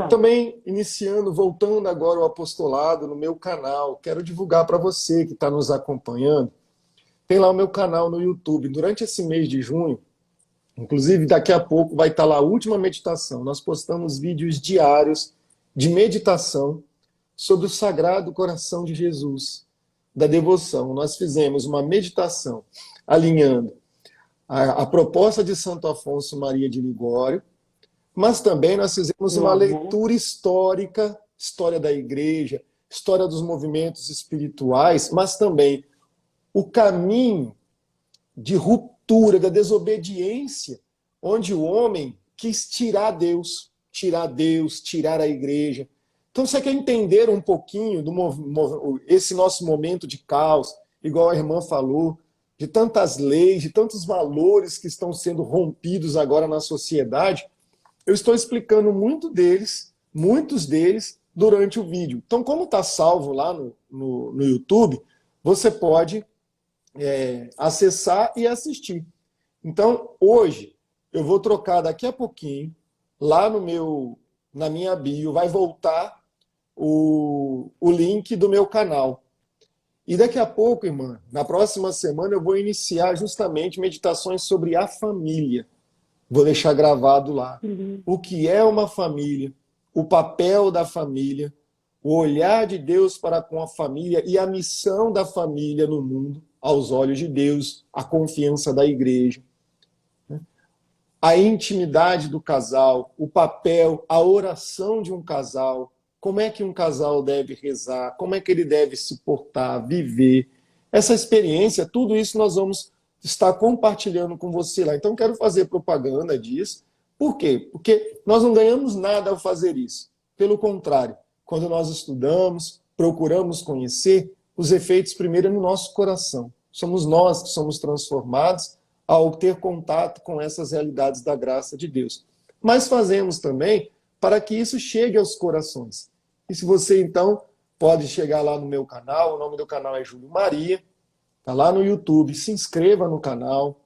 Também voltando agora o apostolado no meu canal, quero divulgar para você que está nos acompanhando. Tem lá o meu canal no YouTube. Durante esse mês de junho, inclusive daqui a pouco vai estar lá a última meditação. Nós postamos vídeos diários de meditação sobre o Sagrado Coração de Jesus, da devoção. Nós fizemos uma meditação alinhando a proposta de Santo Afonso Maria de Ligório, mas também nós fizemos uma leitura histórica, história da igreja, história dos movimentos espirituais, mas também o caminho de ruptura, da desobediência, onde o homem quis tirar Deus, tirar a igreja. Então, você quer entender um pouquinho esse nosso momento de caos, igual a irmã falou, de tantas leis, de tantos valores que estão sendo rompidos agora na sociedade, eu estou explicando muitos deles, durante o vídeo. Então, como está salvo lá no YouTube, você pode acessar e assistir. Então, hoje, eu vou trocar daqui a pouquinho, lá na minha bio, vai voltar o link do meu canal. E daqui a pouco, irmã, na próxima semana, eu vou iniciar justamente meditações sobre a família. Vou deixar gravado lá. O que é uma família, o papel da família, o olhar de Deus para com a família e a missão da família no mundo, aos olhos de Deus, a confiança da igreja. A intimidade do casal, o papel, a oração de um casal, como é que um casal deve rezar, como é que ele deve se portar, viver. Essa experiência, tudo isso nós vamos estar compartilhando com você lá. Então, quero fazer propaganda disso. Por quê? Porque nós não ganhamos nada ao fazer isso. Pelo contrário, quando nós estudamos, procuramos conhecer, os efeitos primeiro é no nosso coração. Somos nós que somos transformados ao ter contato com essas realidades da graça de Deus. Mas fazemos também para que isso chegue aos corações. E se você, então, pode chegar lá no meu canal, o nome do canal é Júlio Maria, está lá no YouTube, se inscreva no canal,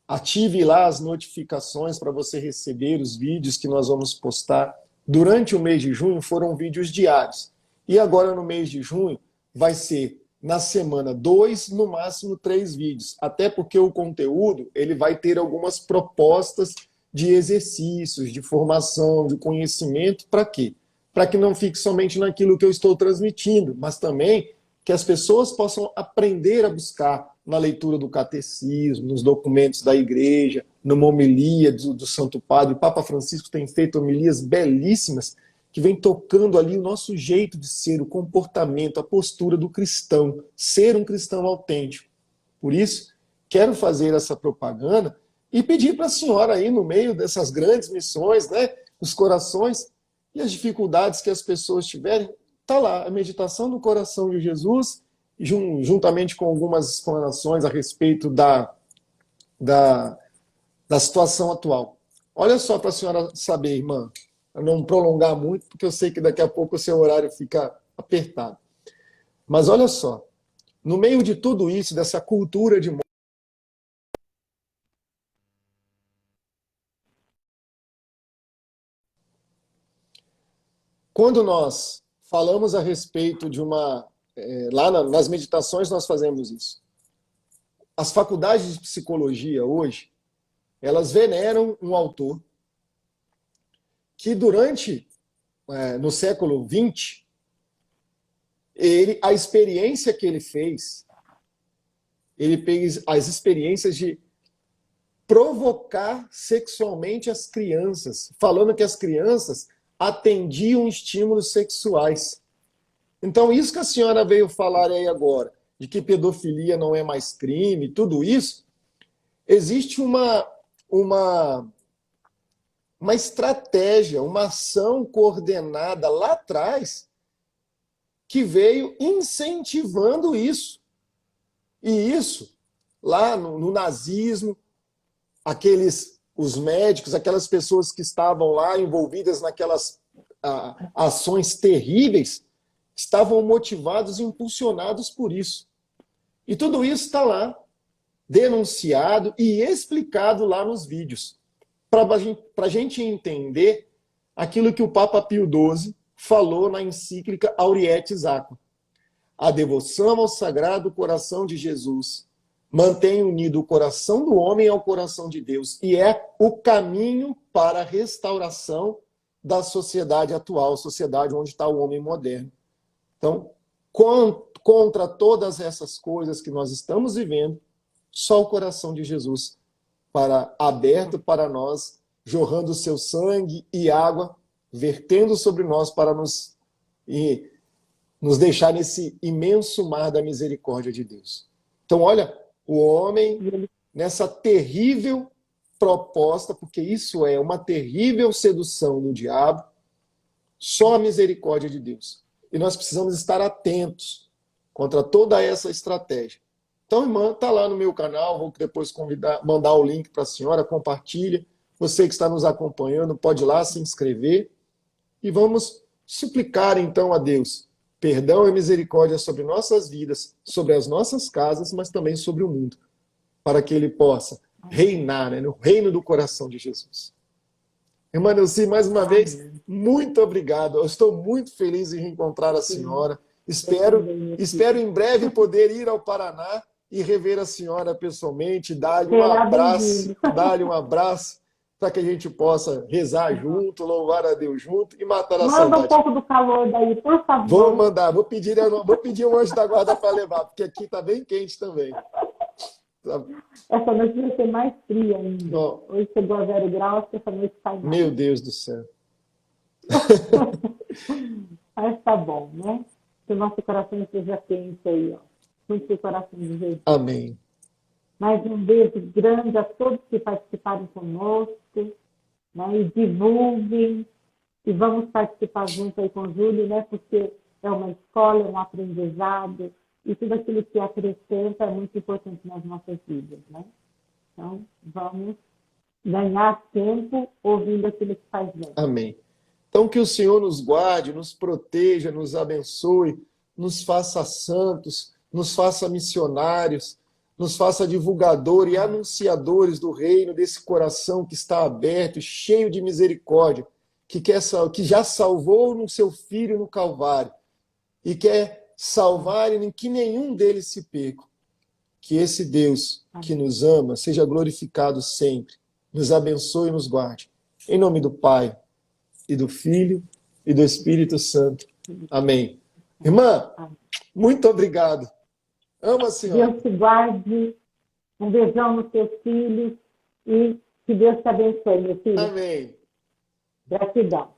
ative lá as notificações para você receber os vídeos que nós vamos postar. Durante o mês de junho foram vídeos diários. E agora no mês de junho vai ser na semana 2, no máximo 3 vídeos. Até porque o conteúdo ele vai ter algumas propostas de exercícios, de formação, de conhecimento. Para quê? Para que não fique somente naquilo que eu estou transmitindo, mas também que as pessoas possam aprender a buscar na leitura do catecismo, nos documentos da igreja, numa homilia do Santo Padre. O Papa Francisco tem feito homilias belíssimas que vem tocando ali o nosso jeito de ser, o comportamento, a postura do cristão, ser um cristão autêntico. Por isso, quero fazer essa propaganda e pedir para a senhora aí, no meio dessas grandes missões, né, os corações e as dificuldades que as pessoas tiverem, está lá, a meditação do coração de Jesus, juntamente com algumas explanações a respeito da situação atual. Olha só para a senhora saber, irmã, para não prolongar muito, porque eu sei que daqui a pouco o seu horário fica apertado. Mas olha só, no meio de tudo isso, dessa cultura de morte, quando nós falamos a respeito de uma... lá nas meditações nós fazemos isso. As faculdades de psicologia hoje, elas veneram um autor que no século XX, a experiência que ele fez as experiências de provocar sexualmente as crianças, falando que as crianças atendiam estímulos sexuais. Então, isso que a senhora veio falar aí agora, de que pedofilia não é mais crime, tudo isso, existe uma estratégia, uma ação coordenada lá atrás que veio incentivando isso. E isso, lá no nazismo, os médicos, aquelas pessoas que estavam lá envolvidas naquelas ações terríveis, estavam motivados e impulsionados por isso. E tudo isso está lá, denunciado e explicado lá nos vídeos, para a gente entender aquilo que o Papa Pio XII falou na encíclica Aurietis Aqua. A devoção ao Sagrado Coração de Jesus mantém unido o coração do homem ao coração de Deus e é o caminho para a restauração da sociedade atual, sociedade onde está o homem moderno. Então, contra todas essas coisas que nós estamos vivendo, só o coração de Jesus aberto para nós, jorrando seu sangue e água, vertendo sobre nós para nos deixar nesse imenso mar da misericórdia de Deus. Então, olha, o homem, nessa terrível proposta, porque isso é uma terrível sedução do diabo, só a misericórdia de Deus. E nós precisamos estar atentos contra toda essa estratégia. Então, irmã, está lá no meu canal, vou depois mandar o link para a senhora, compartilha. Você que está nos acompanhando, pode ir lá se inscrever. E vamos suplicar então a Deus perdão e misericórdia sobre nossas vidas, sobre as nossas casas, mas também sobre o mundo, para que ele possa reinar, né, no reino do coração de Jesus. Irmã Neuci, mais uma vez, muito obrigado. Eu estou muito feliz em reencontrar a senhora. Espero em breve poder ir ao Paraná e rever a senhora pessoalmente, dar-lhe um abraço, para que a gente possa rezar junto, louvar a Deus junto e matar a saudade. Manda um pouco do calor daí, por favor. Vou mandar, vou pedir um anjo da guarda para levar, porque aqui está bem quente também. Essa noite vai ser mais fria ainda. Hoje chegou a 0 graus, essa noite sai mais. Meu Deus do céu. Mas tá bom, né? Que o nosso coração esteja quente aí, ó. Muito o coração de Jesus. Amém. Mais um beijo grande a todos que participaram conosco, né? E divulguem, E vamos participar junto aí com o Júlio, né? Porque é uma escola, é um aprendizado, e tudo aquilo que acrescenta é muito importante nas nossas vidas, né? Então, vamos ganhar tempo ouvindo aquilo que faz bem. Amém. Então, que o Senhor nos guarde, nos proteja, nos abençoe, nos faça santos, nos faça missionários, nos faça divulgadores e anunciadores do reino, desse coração que está aberto, cheio de misericórdia, que já salvou no seu Filho no Calvário e quer salvar e que nenhum deles se perca. Que esse Deus que nos ama seja glorificado sempre, nos abençoe e nos guarde. Em nome do Pai, e do Filho, e do Espírito Santo. Amém. Irmã, muito obrigado. Amo a senhora. Deus te guarde, um beijão nos teus filhos e que Deus te abençoe, meu filho. Amém. Gratidão.